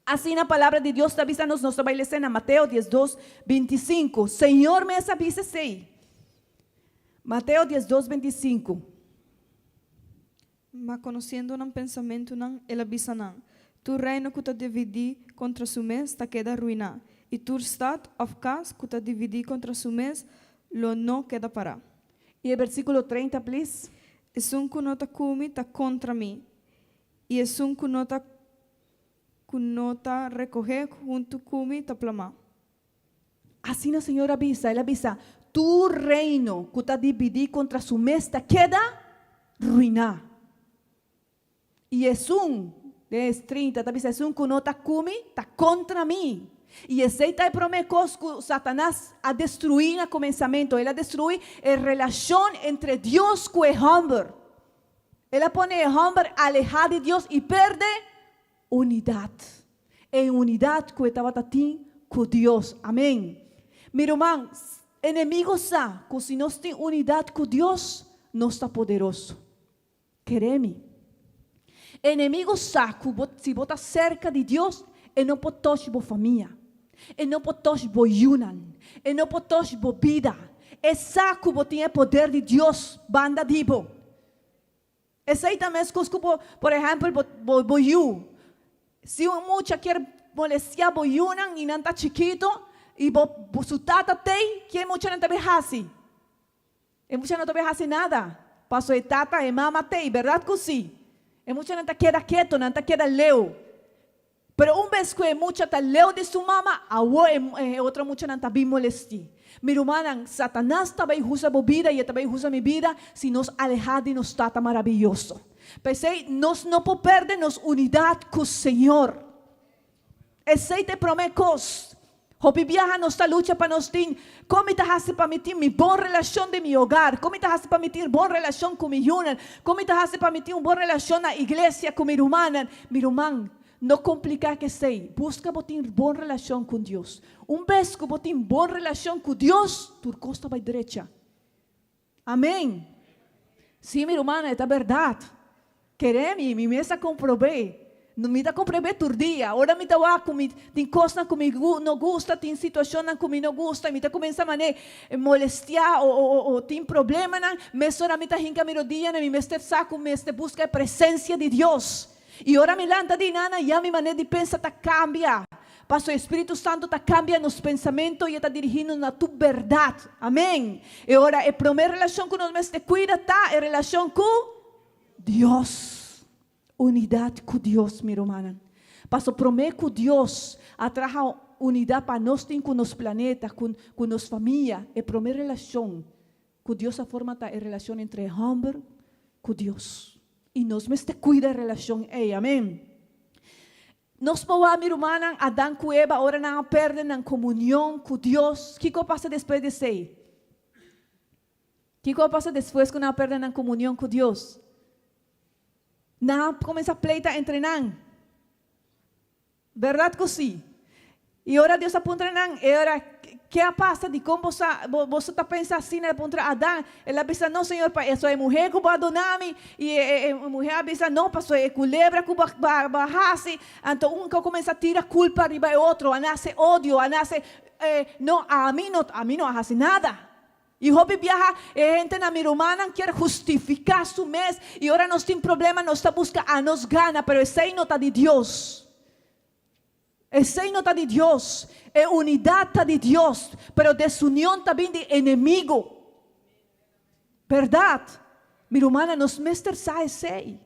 Assim na palavra de Deus está avisando nos vai ler na Mateus 12, 25. Senhor me avisa sei. Mateus 12, 25. Mas conhecendo um pensamento não, ele avisa não. Tu reino que te dividi contra su mes, ta queda ruiná. E tu estado of cas que te dividi contra su mes, lo não queda para. E o versículo 30, please. Es un que não te come, ta contra mim. E es un que não te recoge, junto come, ta plama. Assim o Senhor avisa, ele avisa, tu reino que te dividi contra su mes, ta queda ruiná. E es un, 30, te avisa, es un que não te come, ta contra mim. E aceita e promete que Satanás a destruir no começamento. Ele a destruir a relação entre Deus e o homem. Ele põe o homem alejado de Deus e perde unidade. É unidade que estava tendo com Deus. Amém. Meu irmão, inimigos sabem que se nós temos unidade com Deus, nós está poderoso. Queremos. Inimigos sabem que se você está cerca de Deus, ele não pode tocar a família. Ele não pode tocar a yunan. Ele não pode tocar a vida. É saco que tem o poder de Deus, banda dibo. Essa aí também é coisa que, por exemplo, boiu. Se um mucha quer molestar o yunan e não está chiquito, e o tata tem, que mucha não está assim. E mucha não está assim nada. Passou a tata e mama tem, verdade que sim? E mucha não está quieto, não está leu. Pero vez que mucha está leu de sua mama, a outra mucha não está bem molesti. Minha irmã, Satanás também usa a vida e também usa a minha vida se nos alejar de nós está maravilhoso. Pensei, nós não podemos perder nossa unidade com o Senhor. Esse te promete. Hopi viaja nossa luta para nós ter, como está fazendo para ter uma boa relação de meu hogar, como está fazendo para ter boa relação com meu irmão, como está fazendo para ter uma boa relação na igreja com minha irmã. Minha irmã, não complicar que sei. Busca ter boa relação com Deus. Vez que você tem boa relação com Deus, tu costa vai direita. Amém. Sim, minha irmã, é verdade. Queremos, me mesa comprovei. Não me dá comprovei todo dia. Agora me dá tem coisa que me não gusta, tem situação que me não gusta, me dá começa a molestar ou tem problema, mas ora me dá hinca meu dia, me meste saco, me busca a presença de Deus. E ora me lanta de nana, e a minha maneira de pensar cambia. Paso, o Espírito Santo está cambiando os pensamentos e está dirigindo na tua verdade. Amém. E agora, a primeira relação que nós te cuida está é relação com Deus. Unidade com Deus, minha irmã. Paso, promete com Deus atraja unidade para nós com os planetas, com nossa família. A primeira relação com Deus, a forma está a relação entre o homem com Deus. E nós te cuida da relação. Amém. Nós podemos, minha irmã, Adão e Eva, agora não perdem a comunhão com Deus. O que passa depois de isso? O que passa depois que não perdem a comunhão com Deus? Não começa a pleita entre nós. Verdade que sim? E agora Deus aponta em nós. E agora, o que passa de como você está pensando assim, aponta a Adão? Ele pensa, não, Senhor, isso é mulher que vai adonar-me. E a mulher pensa, não, pastor, é culebra que vai barrar-se. Então, um que começa a tirar culpa arriba do outro. Nasce ódio, nasce, não, a mim não hace nada. E Job viaja, gente na minha irmã quer justificar su mês. E agora nós temos problema, nós está buscando a nos gana, pero esse aí não está de Deus. Esse aí não está de Deus. É unidade está de Deus, pero desunião também de inimigo. Verdade? Minha irmã, nos mestres sabe esse.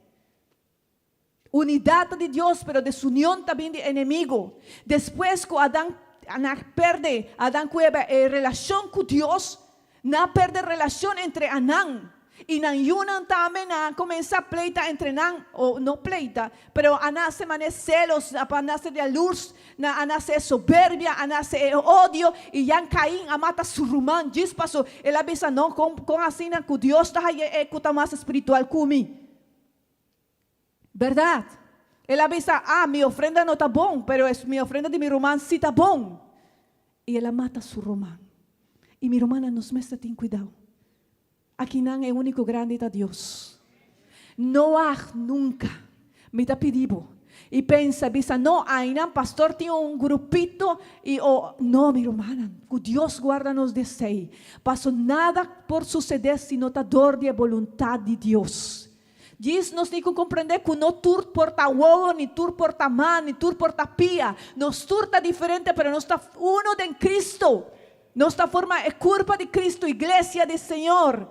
Unidade de Deus, pero desunião também de inimigo. Depois que Adão perde, Adão e Eva, a relação com Deus, não perde relação entre Anán. E na Yunan também começa a pleita entre nós, ou não pleita, pero nasce celos, nasce de luz, nasce soberbia, nasce ódio, e já Caim mata seu irmão. Diz, pastor, ele avisa, não, com assim, que Deus está mais espiritual comigo. Verdade? Ele avisa, minha ofrenda não está bom, pero minha ofrenda de meu irmão sim está bom. E ela mata seu irmão. E minha irmã, nos mestres tem cuidado. Aqui não é o único grande da Deus. Não há nunca. Me está pedindo. E pensa, não, ainda pastor tinha grupito. E não, minha irmã, que Deus guarda-nos de sei. Passo nada por suceder se não está dor de vontade de Deus. Diz, nós temos que compreender que não tur porta ovo, nem tur porta mão, nem tur porta pia. Nos tur está diferente, mas nós está uno em Cristo. Nossa forma é culpa de Cristo, igreja do Senhor.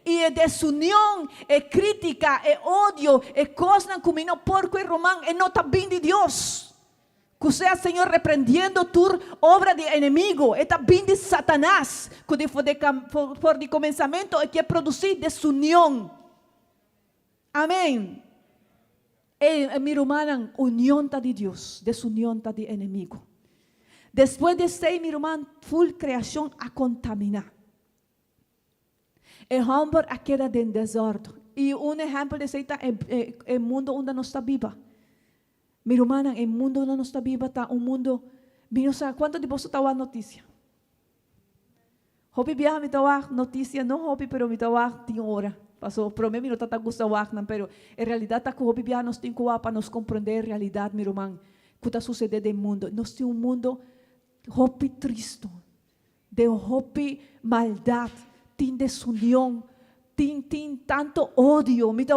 E a desunião, é crítica, é ódio, é coisa como não porco e romano, é não também de Deus. Que seja, Senhor, repreendendo tua obra de inimigo, é também de Satanás, que por de começamento é que é produzir desunião. Amém. E minha irmã, união está de Deus, desunião está de inimigo. Depois de ser, minha irmã, full criação a contaminar. O homem queda em desordem. E exemplo de isso é o mundo onde nós estamos vivos. Minha irmã, o mundo onde nós estamos vivos está mundo. Quanto de vocês estão a notícia? Hopi viaja me estava notícia, não hopi, pero me estava tem hora. Passou, provavelmente não está gostando, pero em realidade está com hopi viaja nós temos que para nos compreender a realidade, minha irmã, que está sucedendo no mundo. Nós temos mundo hopi triste, de hopi maldade, tem desunião, tem tanto ódio. Me dá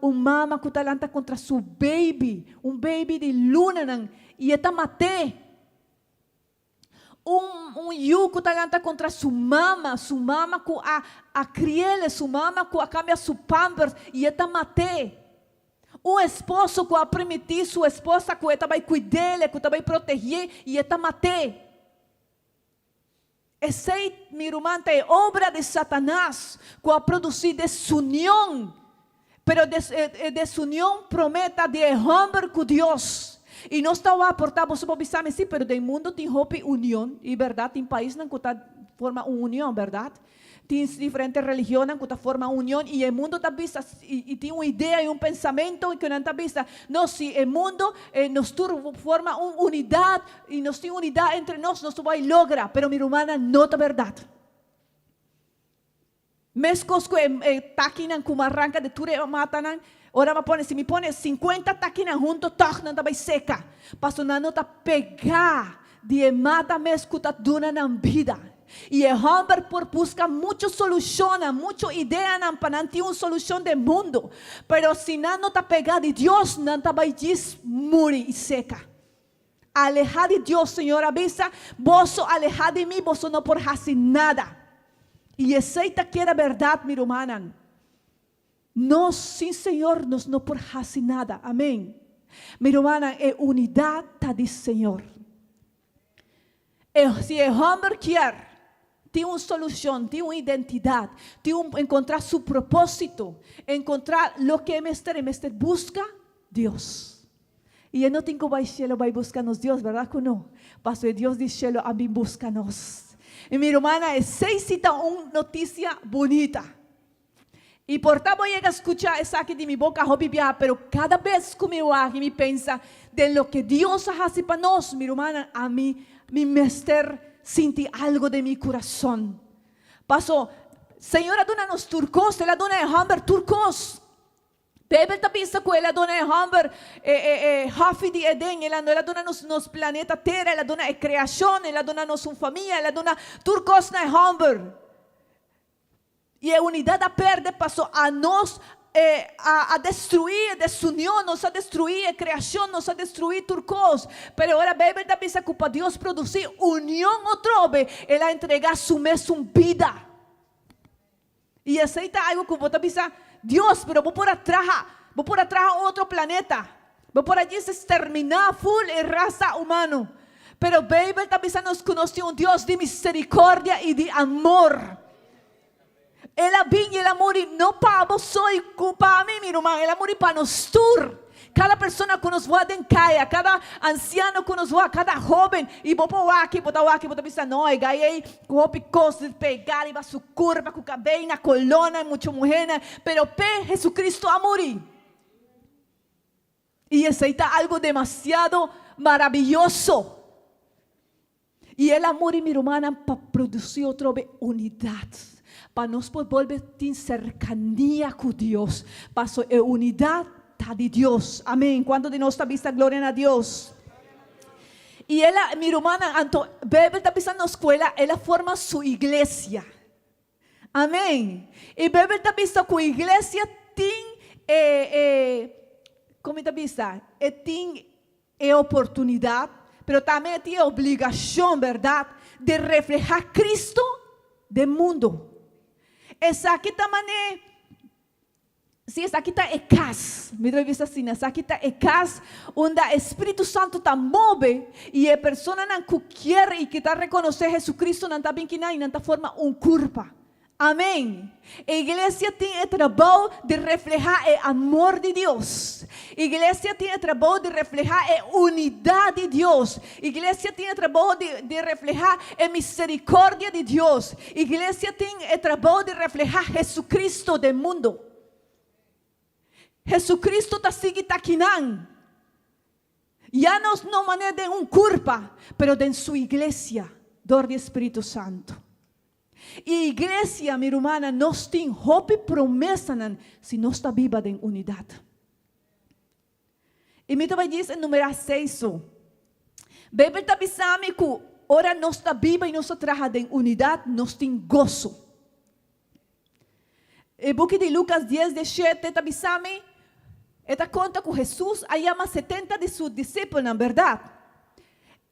mama que está lanta contra seu baby, baby de luna, e está matando. Yu que está lanta contra sua mama que a criele, sua mama que cambia seu pampers, e está matando. Esposo que a permitir sua esposa que está vai cuidar, que está vai proteger, e está matando. Essa, minha irmã, é obra de Satanás, que a produzir desunião. Pero desunião prometa de homem com Deus. E nós estamos a aportar, você pode pensar, sim, pero do mundo tem união, e verdade, tem país que forma uma união, verdade? Tem diferentes religiões que formam uma união, e o mundo está visto, e tem uma ideia e pensamento que não está visto. Não, se o mundo nos forma uma unidade, e nós temos unidade entre nós vamos lograr, pero minha irmã, não é verdade. Mescos que taquinan como arranca de ture matanan, ora se me pone 50 taquinan juntos, não está seca. Passo na nota pegar de mata mesco tá duna na vida. E o homem por busca muita solução, muita ideia para ter uma solução do mundo. Pero se não está pegado de Deus, não está vai morir e seca. alejar de Dios, Señor, avisa, vos alejar de mí, vos no por hacer nada. Y aceita que era verdad, mi hermana. Nós, sim, Senhor, nós não por hacer nada. Amém. Mi hermana, é unidade do Senhor. Se o homem quer, tem uma solução, tem uma identidade, encontrar seu propósito, encontrar o que é mestre busca Deus. E eu não tenho que vai cielo, vai buscar-nos Deus, verdade que não? Pastor Deus do cielo, a mim busca-nos. E minha irmã, necessita uma notícia bonita. E por tanto voy a escuchar esa aquí de mi boca, pero cada vez que me oye, me pensa de lo que Dios hace para nosotros, mi hermana, a mí, mi mester, sentí algo de mi corazón. Pasó, Señora, dona-nos turcos, ela dona hamber turcos. Bebel tapisa que ela dona hamber, hafi de Eden, ela dona-nos planeta Terra, ela dona criação, ela dona-nos uma família, ela dona turcos na hamber. E a unidade a perde passou a nós a destruir a desunião, nos a destruir a criação, nos a destruir turcos. Pero agora a Bíblia está pensando que para Deus produzir união outra vez, ela entregar sua mesma vida. E aceita algo que você pensa, Deus, pero vou por atrás outro planeta, vou por allí se exterminar full a raça humana. Pero a Bíblia está pensando que nós temos um Deus de misericórdia e de amor. Ela vinha e ela morre não para você e para mim, minha irmã. Ela morre para nós todos. Cada pessoa que nos vai em caia, cada anciano que nos vai, cada jovem. E vou aqui, pensar, não, é gai, com coisas de pegar, e vai sua curva, com cabelo na coluna, muita mulher. Pero Jesucristo a morrer. E aceita algo demasiado maravilhoso. E ela morre, minha irmã, para produzir outra unidade. Para nós volver ter cercanía com Deus, para a unidade de Deus. Amém. Quando de nós está vista glória a Deus. E ela, minha irmã, Bíblia está pensando na escola, ela forma sua igreja. Amém. E Bíblia está pensando que a igreja tem, como está pensando? Tem oportunidade, mas também tem obrigação, verdade, de reflejar Cristo do mundo. Essa aqui também, se essa aqui está é casa, me deve dizer assim, essa aqui está é casa, onde o Espírito Santo está move e a pessoa não quer e que está reconhecer Jesucristo não está bem que não está forma curva. Amém. A igreja tem o trabalho de reflejar o amor de Deus. A igreja tem o trabalho de reflejar a unidade de Deus. A igreja tem o trabalho de reflejar a misericórdia de Deus. A igreja tem o trabalho de reflejar Jesucristo do mundo. Jesucristo está seguindo aqui não. Já não maneira de curva, mas de sua igreja, do Espírito Santo. E a igreja, minha irmã, nós temos hope e promessa se nós está viva em unidade. E me vai dizer em número 6. Bíblia está dizendo que ora nós está viva e nós trabalhamos em unidade, nós temos gozo. O book de Lucas 10:17 está dizendo, esta conta que Jesus chama 70 de seus discípulos, na verdade.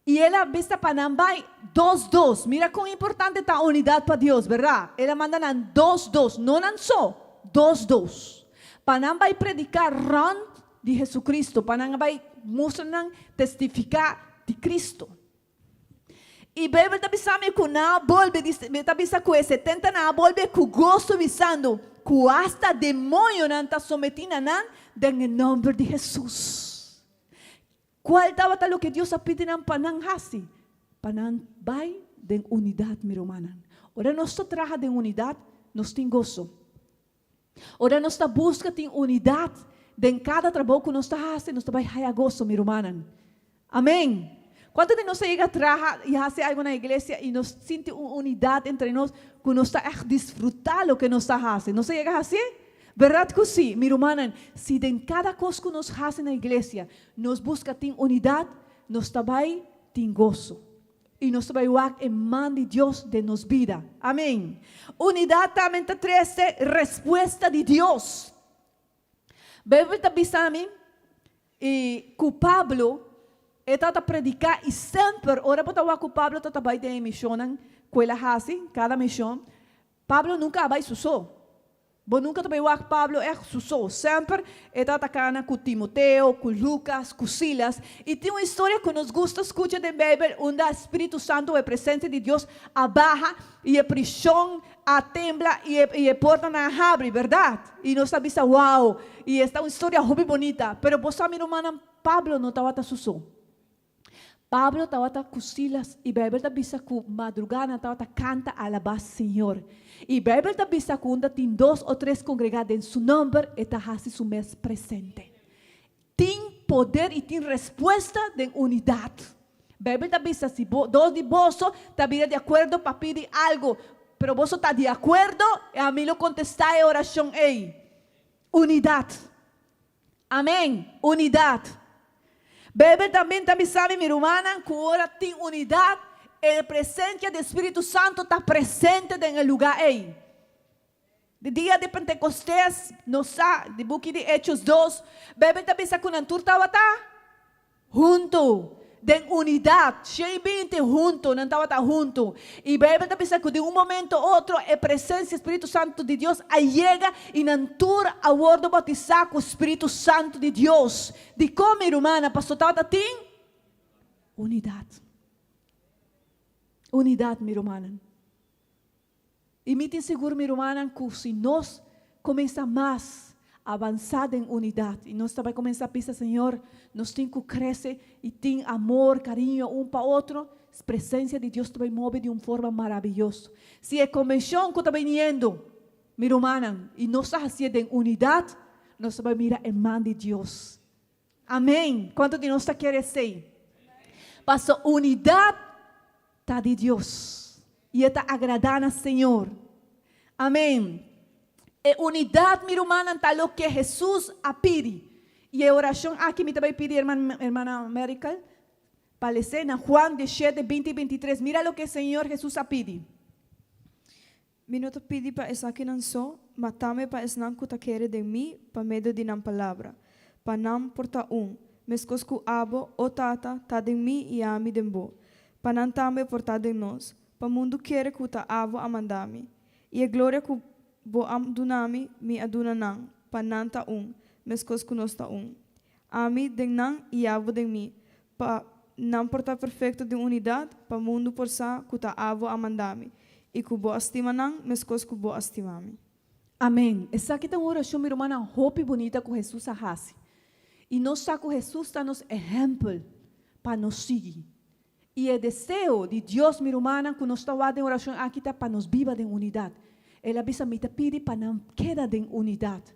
E ela vista para Nambai 2-2. Mira quão importante está a unidade para Deus, verdade? Ela manda 2-2, não só 2-2. Para Nambai predicar ran de Jesucristo, para Nambai mostrar, testificar de Cristo. E Bíblia está dizendo que não volve, está dizendo que 70 não volve com gosto, dizendo que hasta demônio não está sometido em nome de Jesus. Qual estava o que Deus pedindo para não fazer? Para não vai de unidade, minha irmã. Ora, nós trabalhamos em unidade, nós temos gozo. Ora, nós busca tem unidade, em cada trabalho que nós fazemos, nós vai ter gozo, minha irmã. Amém. Quando nós chega a trabalhar e fazer algo na igreja e nós sentimos unidade entre nós, que nós estamos a desfrutar o que nós fazemos, não chega a fazer? Verdade que sim, minha irmã, se em cada coisa que nós fazemos na igreja, nós buscamos ter unidade, nós também temos gozo. E nós também vamos em mão de Deus de nos vida. Amém. Unidade também traz resposta de Deus. Bíblia está dizendo que Pablo Eta ta predicar e sempre, ora botawa com Pablo ta tabay de missão, kuela hasi, cada missão. Pablo nunca abay suso. Bo nunca tabay wa Pablo suso. Sempre eta takana com Timoteo, com Lucas, com Silas. E tem uma história que nos gusta escutar da Bíblia, onde o Espírito Santo, a presença de Deus, abaja e a prisão a tembla e a porta na abre, verdade? E nós sabemos, wow, e esta é uma história muito bonita. Pero vos sabes, irmã, Pablo não estava suso. Pablo estava com Silas e a Bíblia está dizendo que madrugada estava canta alabar Senhor. E a Bíblia está dizendo que onde tem 2 ou 3 congregados em seu nome, está assim su mês presente. Tem poder e tem resposta de unidade. A Bíblia está dizendo, se 2 de vós estão de acordo para pedir algo, pero vos está de acordo, e a mim lo contestar a oração, ei, unidade. Amém, unidade. Bíblia também sabe, minha irmã, que agora tem unidade, a presença do Espírito Santo está presente no lugar aí. No dia de Pentecostés, de book de Hechos 2, Bíblia também sabe que o Antur estava junto, de unidade, cheio de junto, não estava junto. E a Bíblia também sabe que de um momento a outro, a presença do Espírito Santo de Deus chega e Antur a bordo batizar com o Espírito Santo de Deus. De como, irmã, pastor, estava tem unidade. Unidade, minha irmã. E me tem seguro, minha irmã, que se nós começamos mais a avançar em unidade, e nós também começamos a pensar, Senhor, nós temos que crescer e ter amor, carinho um para o outro, a presença de Deus também move de uma forma maravilhosa. Se é convenção que está vindo, minha irmã, e nós estamos fazendo em unidade, nós vamos mirar a mão de Deus. Amém. Quanto de nós quer ser? Pastor, unidade está de Deus e está agradando ao Senhor. Amém. E unidade, minha irmã, está o que Jesus a pede. E a oração aqui me também pede, irmã América, para ler na Juan 17, 20 e 23. Mira o que o Senhor Jesus a pede. Minuto pedi para essa que não sou, matame para esse não que ta quer de mim, para medo de não palavra. Para não portar mescos que abo, o tata, tá de mim e a mim de bo. Para não também portar de nós. Para mundo quer que ta abo a mandame. E a glória que bo adunami, me aduna não. Para não ta mescos que nós ta A mim de não e abo de mim. Para não portar perfeito de unidade, para mundo por sa que ta abo a mandame. E que bo estima não, mescos que bo estimame. Amém. Essa aqui é uma oração, minha irmã, roupa bonita que Jesus faz. E nós sabemos que Jesus está nos exemplo para nos seguir. E o desejo de Deus, minha irmã, que nós estamos em oração aqui está para nos viver em unidade. Ele avisa me pedir para não quedar em unidade.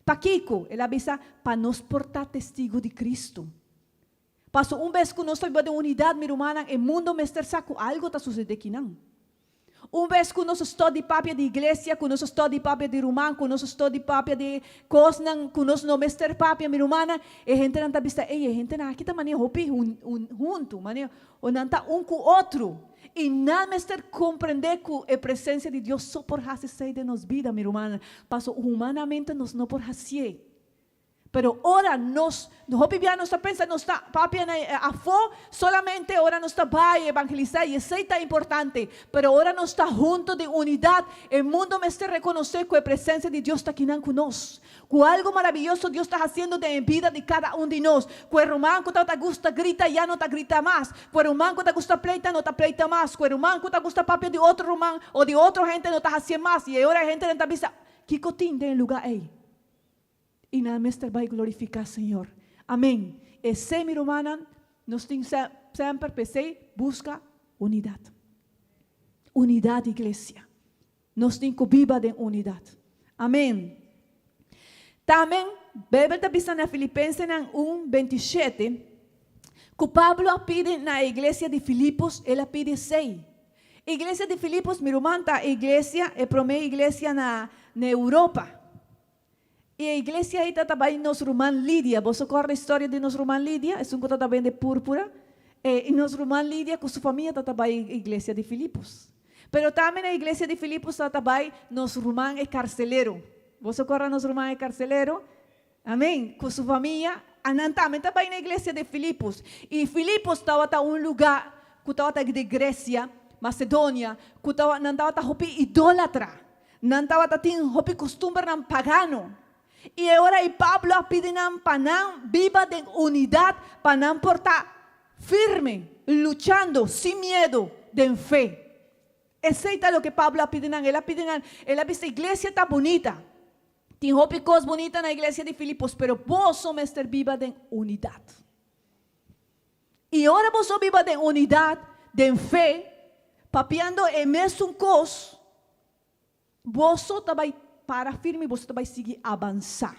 Para Kiko, ele avisa para nos portar testigo de Cristo. Passo vez que nós estamos em unidade, minha irmã, o mundo me está sacando algo está sucedendo aqui não. Vez que nós estamos de papel de igreja, que nós estamos de papel de romano, que nós estamos de papel de cosnan, que nós não mestre papel, minha irmã, e a gente não está vista, a gente não aqui está mania hopi junto, mania, ou não está com o outro. E não mestre compreender que a presença de Deus só por fazer de nos vida, minha irmã, passo humanamente nós não por fazer. Pero ora nos hopi bia nos está pensando, nos está papel a fo, solamente ora nos está vai evangelizar e isso é importante. Pero ora nos está junto de unidade. O mundo me está reconhecer que a presença de Deus está aqui conosco. Que algo maravilhoso Deus está fazendo na vida de cada de nós. Que o irmão que te gusta grita já não te grita mais. Que o irmão que te gusta pleita não te pleita mais. Que o irmão que te gusta papel de outro irmão ou de outra gente não te fazendo mais. E agora a gente não está vista. Que cotim tem lugar aí. E na mestre vai glorificar Senhor. Amém. E se, minha irmã, nós temos sempre pensei, busca unidade. Unidade, igreja. Nós temos que viver em unidade. Amém. Também, a Bíblia está dizendo em Filipenses 1:27, que Pablo pede na igreja de Filipos, ele pede 6. A igreja de Filipos, minha irmã, está a igreja, é a primeira igreja na Europa. E a igreja aí está também nossa irmã Lídia. Você conhece a história de nossa irmã Lídia? É um conto também de púrpura. E nossa irmã Lídia, com sua família, está também na igreja de Filipos. Pero também na igreja de Filipos está também nosso irmão é carcelero. Você conhece nosso irmão é carcelero? Amém? Com sua família, ananta, estaba en la iglesia de Filipos. Y Filipos estaba en un lugar, que estaba de Grecia, Macedonia, que estaba hopi idólatra. Nantaba tatin hopi costumbre nan pagano. Y ahora y Pablo pide nan panam viva de unidad, panam porta firme, luchando sin miedo, de fe. Ese es lo que Pablo pide nan. Él pide iglesia está bonita. Tem cosas bonitas na igreja de Filipos, pero vos somos estar viva de unidade. E agora vos somos viva de unidade, de fé, papiando em mesmo cos, vos vai para firme, vos vai seguir avançar.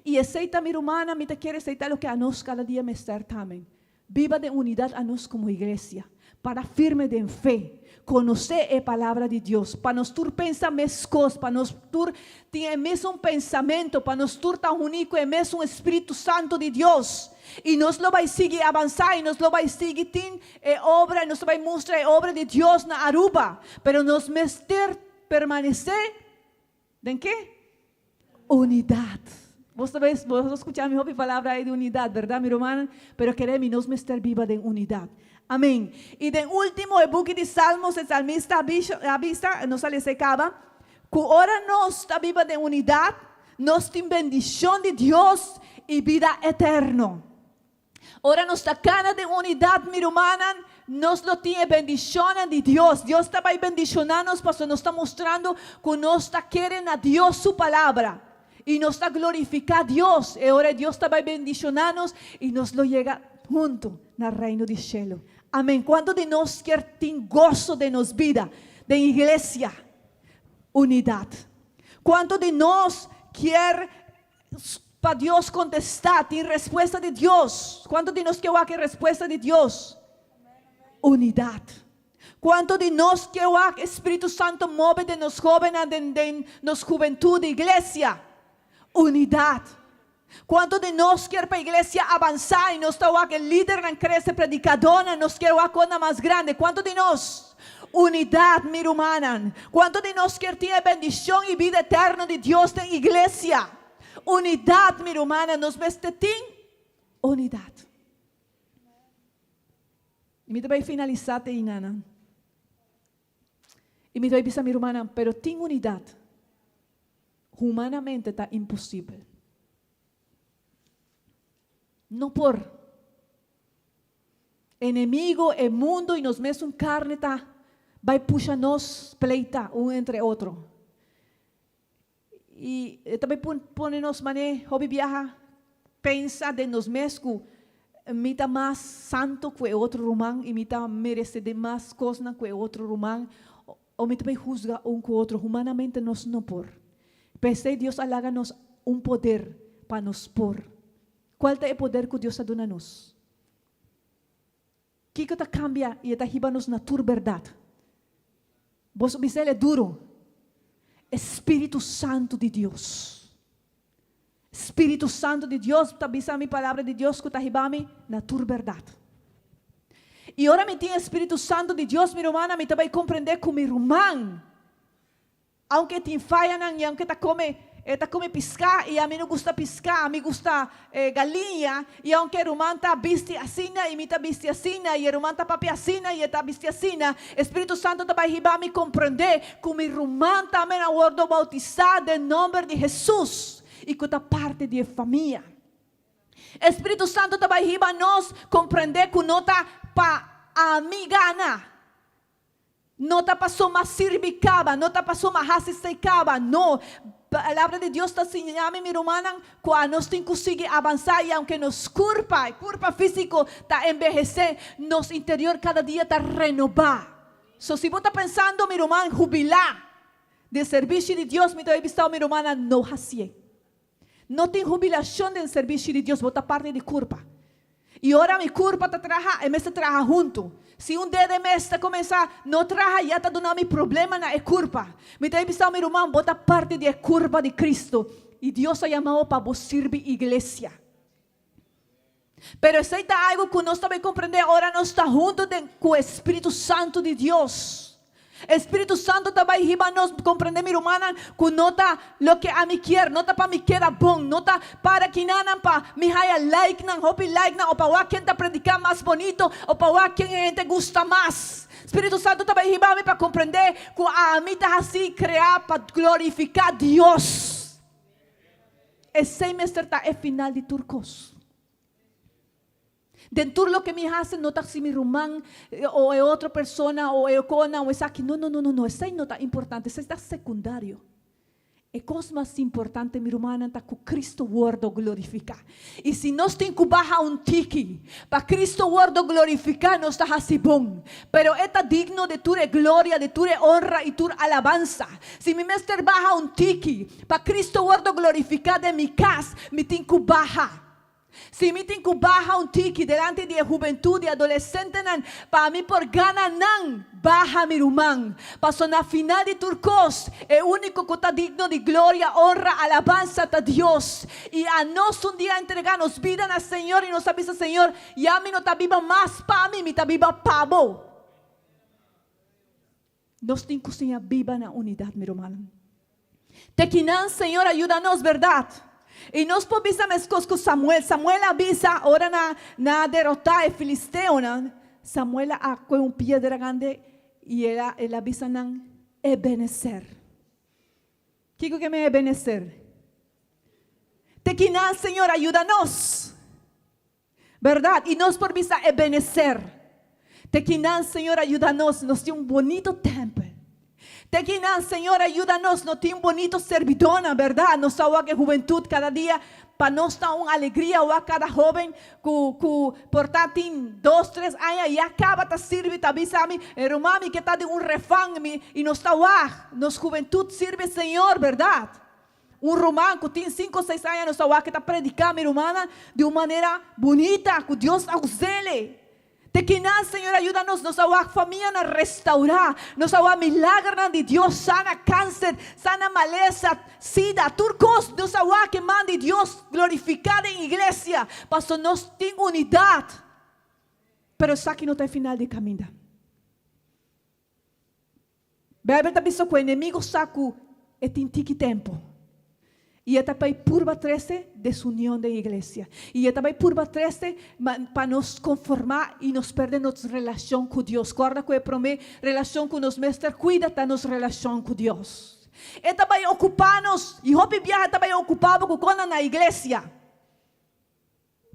E aceita minha irmã, me quer aceitar o que a nós cada dia me estar também. Viva de unidade a nós como igreja, para firme de fé. Conocer a palavra de Deus, para nós tur pensar mes cosas, para nós tur ter mesmo pensamento, para nós tur tão único é mesmo Espírito Santo de Deus. E nós lo vai seguir avançar, e nós lo vai seguir tem obra, nós vai mostrar a obra de Deus na Aruba, pero nós mester permanecer em que? Unidade. Vos escuchar mi palavra aí de unidade, verdade, meu irmão? Pero queremos nós mester viva de unidade. Amém. E de último, o book de Salmos, o salmista avisa, nos se acaba, que ora nós está viva de unidade, nós temos bendição de Deus e vida eterna. Ora nós está cana de unidade, minha irmã, nós lo temos bendição de Deus. Deus está vai bendicionando-nos, porque nos está mostrando que nós está querendo a Deus sua palavra. E nos está glorificar a Deus. E ora Deus está vai bendicionando-nos e nos lo llega junto no reino do céu. Amém. Quando de nós quer ter gozo de nos vida, de igreja, unidade. Quando de nós quer para Deus contestar, ter resposta de Deus. Quando de nós quer a resposta de Deus, unidade. Quanto de nós que o Espírito Santo move de nos jóvenes, de nos juventude, igreja, unidade. Quanto de nós quer para a igreja avançar e nós está que líder não cresce, predicadora, nós quer a coisa mais grande. Quanto de nós? Unidade, minha irmã. Quanto de nós quer ter bendição e vida eterna de Deus na igreja? Unidade, minha irmã. Nós tem unidade. E me vai finalizar, Nana. E me vai dizer, minha irmã, pero tem unidade. Humanamente está impossível. Não por inimigo, o mundo e nós mesmos carne tá, vai puxar nos pleita entre outro. E também põe nos mané, hobby viaja, pensa de nós mesmos, mita mais santo que o outro romano e mita merece de mais coisa que o outro romano, ou mita vai juzgar com o outro. Humanamente nós não por. Pensei Deus alaga-nos poder para nos pôr. Qual é o poder que Deus dá a nós? Que está cambia e está riba-nos na tua verdade. Vos observe é duro. Espírito Santo de Deus. Espírito Santo de Deus, está bisando a palavra de Deus que está riba-me na tua verdade. E agora me tem Espírito Santo de Deus, minha irmã, me também compreender como irmã. Aunque te falha, e aunque está come piscar, e a mim não gusta piscar, a mim gusta galinha, e aunque a irmã está viste assim, e me está viste assim, e a irmã está papi assim, e está viste assim, Espírito Santo está vai ribar me compreender, como a irmã também a ordo bautizada em nome de Jesus, e que está parte de família. Espírito Santo está vai ribar nós compreender que não está para amigana. Não está para só mais servicaba, não está para só mais assisticaba, não. A palavra de Deus está ensinando, minha irmã, que nós temos que conseguir avançar e aunque nos curva físico está envelhecer, nosso interior cada dia está renovar. So, se você está pensando, minha irmã, jubilar de serviço de Deus, me deve estar, minha irmã, não assim. Não tem jubilação de serviço de Deus, você está parte de curva. E agora minha curva está trabalhando, e me está trabalhando junto. Se dia de mês está começar, não trabalha, já está dando problema na curva. Me deve estar, meu irmão, bota parte da curva de Cristo. E Deus ha chamado para você servir igreja. Pero isso é algo que nós também compreender. Agora nós estamos juntos com o Espírito Santo de Deus. Espíritu Santo também riba-nos compreender, minha irmã, que nota lo que a mim quer, nota para mim queda bom, nota para que nanan pa mi haya like nan, hopi like nan, ou para quem tá predicar mais bonito, ou para quem a gente gusta mais. Espíritu Santo também riba-me para compreender que a mim tá assim criar para glorificar Deus. Esse semestre tá é final de turcos. Dentro lo que me hace nota si mi rumán o é outra persona ou é cona ou é aqui, não, essa não está importante, essa está secundário. É coisa mais importante, minha irmã, está com Cristo Word glorificar. E se nós temos que baixar tiki para Cristo Word glorificar, nós está assim bom. Pero é digno de tua glória, de tua honra e tua alabança. Se mi mestre baixa tiki para Cristo Word glorificar de mi casa, me tem que baixar. Se me tem que baixar tiki delante de juventude e adolescente, para mim por gana não baja mi irmão. Passo na final de turcos, é o único que está digno de glória, honra, alabança a Deus. E a nós dia entregar-nos vida na Senhor e nos avisa, Senhor, e a mim não está viva mais para mim, me está viva para vos. Nós temos que ser viva na unidade, meu irmão. Tequinan, Senhor, ajuda-nos, verdade? E nós podemos com Samuel. Samuel avisa, ora na derrotar o filisteu, Samuel com pedra grande e ele avisa não Ebenezer. O que é Ebenezer? Tequinan, Senhor, ajuda-nos. Verdade? E nós podemos Ebenezer. Tequinan, Senhor, ajuda-nos. Nós temos bonito tempo. Tequinan, Senhor, ajuda-nos, nós temos bonito servidona, verdade? Nós sabemos que a juventude cada dia, para nós está uma alegria, ou a cada jovem que portanto tem 2, 3 anos e acaba de servir, está avisando, irmã, que está de refã, e nós está lá, nós juventude serve Senhor, verdade? Romano que tem 5 ou 6 anos, nós está lá, que está predicando, minha irmã, de uma maneira bonita, que Deus ausele. Tequinan, Senhor, ajuda-nos, nos a família a restaurar, nos a milagre de Deus, sana câncer, sana maleza, sida, turcos, nos a que mande Deus glorificar em igreja, para nós temos unidade, pero isso aqui não está final de caminho. Bebe também que o inimigo saco é tintique tempo. E é também purba 13 desunião da igreja. E é também purba 13 para nos conformar e nos perder nossa relação com Deus. Guarda que é promete relação com nos mestres, cuida da nossa relação com Deus. É também ocupar-nos, e Hopi viaja também ocupado com na igreja.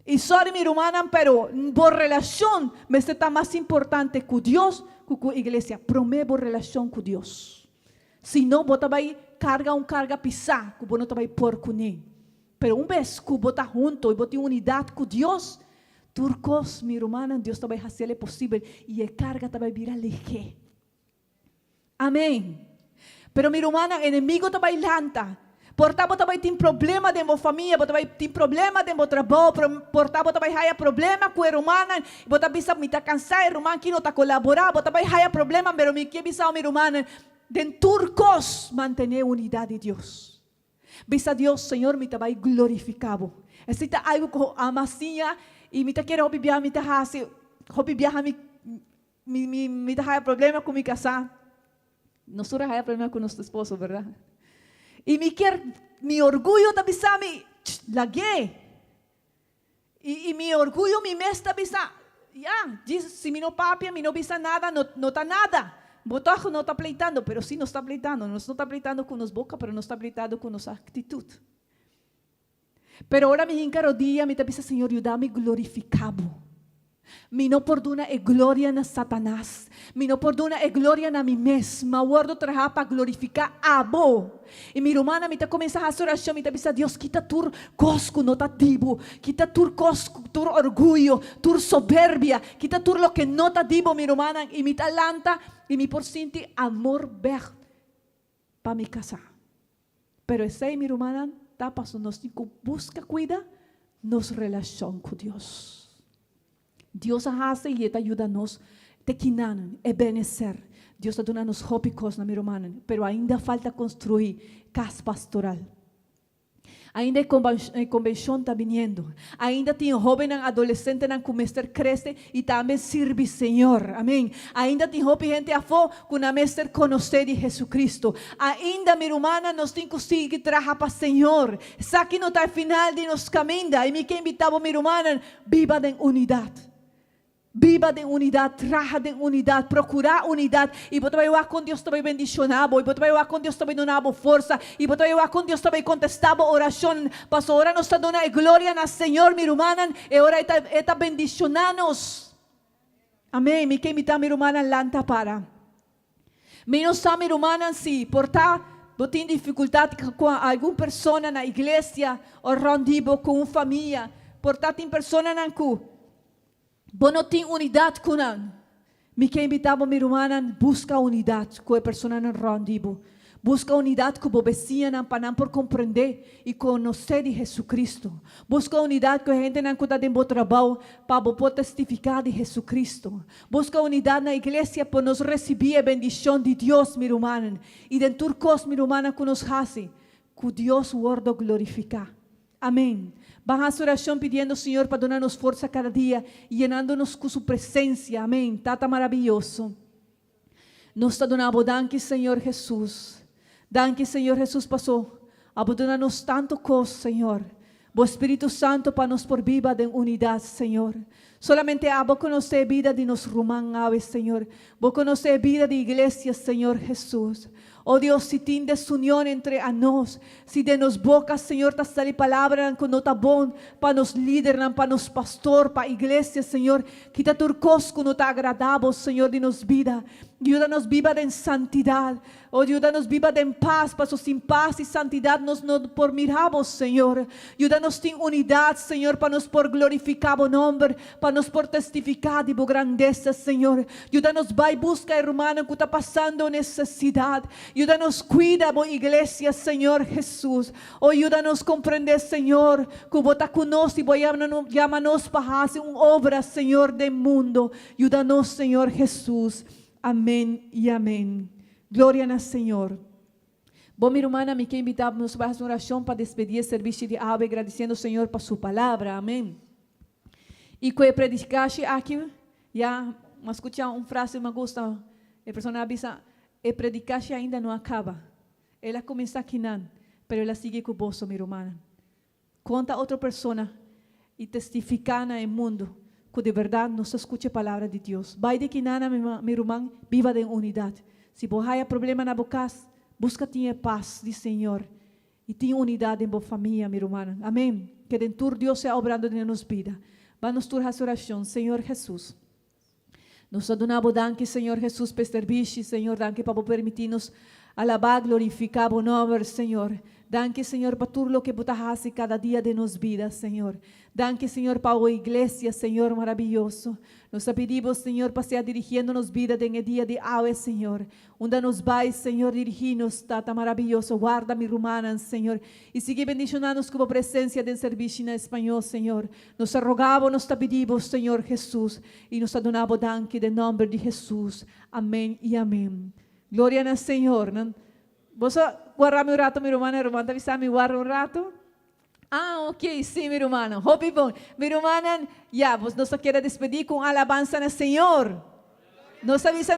E sorry, minha irmã, pero por relação, mas está mais importante com Deus que com a igreja. Promete por relação com Deus. Se não, você vai carga pisar, que você não vai pôr com ele. Pero vez que você está junto e você tem unidade com Deus, turcos, minha irmã, Deus vai fazer o possível e a carga vai virar ligera. Amém. Pero minha irmã, o inimigo vai lanta. Portanto, você vai ter problema dentro da família, você vai ter problema dentro do trabalho, portanto, você vai ter problema com a irmã, você vai estar cansado, a irmã que não está colaborando, você vai ter problema, mas eu quero dizer, minha irmã, den turcos mantener unidade de Deus. Visa Deus, Senhor, me vai glorificado. Existe algo que amacinha e me quer obibiar, me hasi, obibiar me tá problema com me casar. Não sou há problema com nosso esposo, verdade? E me quer me orgulho da bisa me lague. E me orgulho me mesta bisa. Diz se me não papia, me não bisa nada, não tá nada. Botajo não está pleitando, pero sim não está pleitando. Não está pleitando com nos boca, pero não está pleitando com nossa atitude. Pero agora me encaro dia, me diz, Senhor, ajuda-me glorificado. Me não perdona a glória na Satanás. Me não perdona a glória na mim mesma. Guardo trabalhar para glorificar a Bo. E minha irmã me começa a fazer oração, me diz, Deus, quita tur cosco notativo, quita tur cosco, tur orgulho, tur soberbia, quita tur lo que notativo, minha irmã, e me talanta, e me por sentir amor ver para me casar. Pero essa, minha irmã, tá passando, nós busca, cuida, nos relação com Deus. Deus hace e Ele ajuda-nos. Tequinan, Ebenezer. Deus está dando-nos hópicos, minha irmã, pero ainda falta construir casa pastoral. Ainda a convenção está vindo. Ainda tem jovem e adolescente que começam a crescer e também serve Senhor. Amém. Ainda tem jovem gente a fo que na mestre conhecer de Jesucristo. Ainda, minha irmã, nós temos que seguir trabalhar para o Senhor. Aqui não está o final de nosso caminho. E me que invitava, minha irmã, viva em unidade. Viva de unidade, traja de unidade, procura unidade. E você vai lá com Deus, também bendicionado. E você vai lá com Deus, também donado força. E você vai lá com Deus, também contestado oração. Pastor, ora nos está dando glória no Senhor, minha irmã. E ora está bendicionando-nos. Amém. Me que invitar, minha irmã, lanta para. Menos está, minha irmã, se portar. Você tem dificuldade com alguma pessoa na igreja, ou rondibo com uma família. Portar tem pessoa na cu. Você não tem unidade com ele. Me que invitava minha irmã, busca unidade com a pessoa no rondibo. Busca unidade com o vecino para por compreender e conhecer de Jesus. Busca unidade com a gente que está em trabalho para poder testificar de Jesus. Busca unidade na igreja para nos receber a bendição de Deus, minha irmã. E dentro de cos, minha irmã, que nos hace, que Deus o glorificar. Amém. Vamos a oração pedindo, Senhor, para dar-nos força cada dia, llenando-nos com sua presença. Amém. Tata maravilhoso. Nos está dando danke, Senhor Jesus. Danke, Senhor Jesus, passou. Abandona-nos tanto coisa, Senhor. O Espírito Santo para nos por viva de unidade, Senhor. Solamente vou conhecer a vida de nos romãs, aves, Senhor. Vou conhecer a vida de igreja, Senhor Jesus. Oh Deus, se tem desunião entre a nós, se de nos boca, Senhor, está saindo palavra que não está bom para nos líderes, para nos pastor, para a igreja, Senhor, que está turcosco, não está agradável, Senhor, de nos vida. Ajuda-nos viva em santidade. Oh, ajuda-nos viva em paz, para sin paz e santidade nos não por miramos, Senhor. Ajuda-nos em unidade, Senhor, para nos por glorificar o nome, para nos por testificar de boa grandeza, Senhor. Ajuda-nos vai buscar, irmão, que está passando necessidade. Ajuda-nos cuida, boa igreja, Senhor Jesus. Oh, ajuda-nos a compreender, Senhor, que você está conosco e chama-nos para fazer uma obra, Senhor, do mundo. Ajuda-nos, Senhor Jesus. Amém e amém. Glória ao Senhor. Bom, minha irmã, me quer invitar nos para uma oração para despedir o serviço de ave, agradecendo ao Senhor por sua palavra. Amém. E que eu predicasse aqui, já, mas escutar uma frase que me gusta, a pessoa avisa, a predicasse ainda não acaba. Ela começa aqui, não, mas ela sigue com você, minha irmã. Conta a outra pessoa e testifica no mundo que de verdade nos escute a palavra de Deus. Vai de que nada, meu irmão, viva em unidade. Se você tem problema na boca, busca ter paz do Senhor. E tenha unidade em sua família, meu irmão. Amém. Que dentro de Deus seja obrando em nossa vida. Vamos a essa oração, Senhor Jesus. Nos adonamos, danke, Senhor Jesus, por serviço, Senhor, danke para permitir-nos alabar, glorificar o nome, Senhor. Danke, Senhor, para tudo o que você faz cada dia de nossa vida, Senhor. Danke, Senhor, para a igreja, Senhor, maravilhoso. Nos pedimos, Senhor, para ser dirigindo-nos vida em dia de hoje, Senhor. Onde nos vai, Senhor, dirigir-nos, Tata maravilhoso. Guarda mi romana, Senhor. E siga bendicionando-nos com a presença de serviço em espanhol, Senhor. Nos rogamos, nos pedimos, Senhor Jesus. E nos adonamos, danke, em nome de Jesus. Amém e amém. Glória ao Senhor. Você guarda meu rato, minha irmã, está avisando, me guarda um rato? Ah, ok, sim, meu irmão. Hope bom. Meu irmão, já, você nos quer despedir com alabança no Senhor. Nos avisa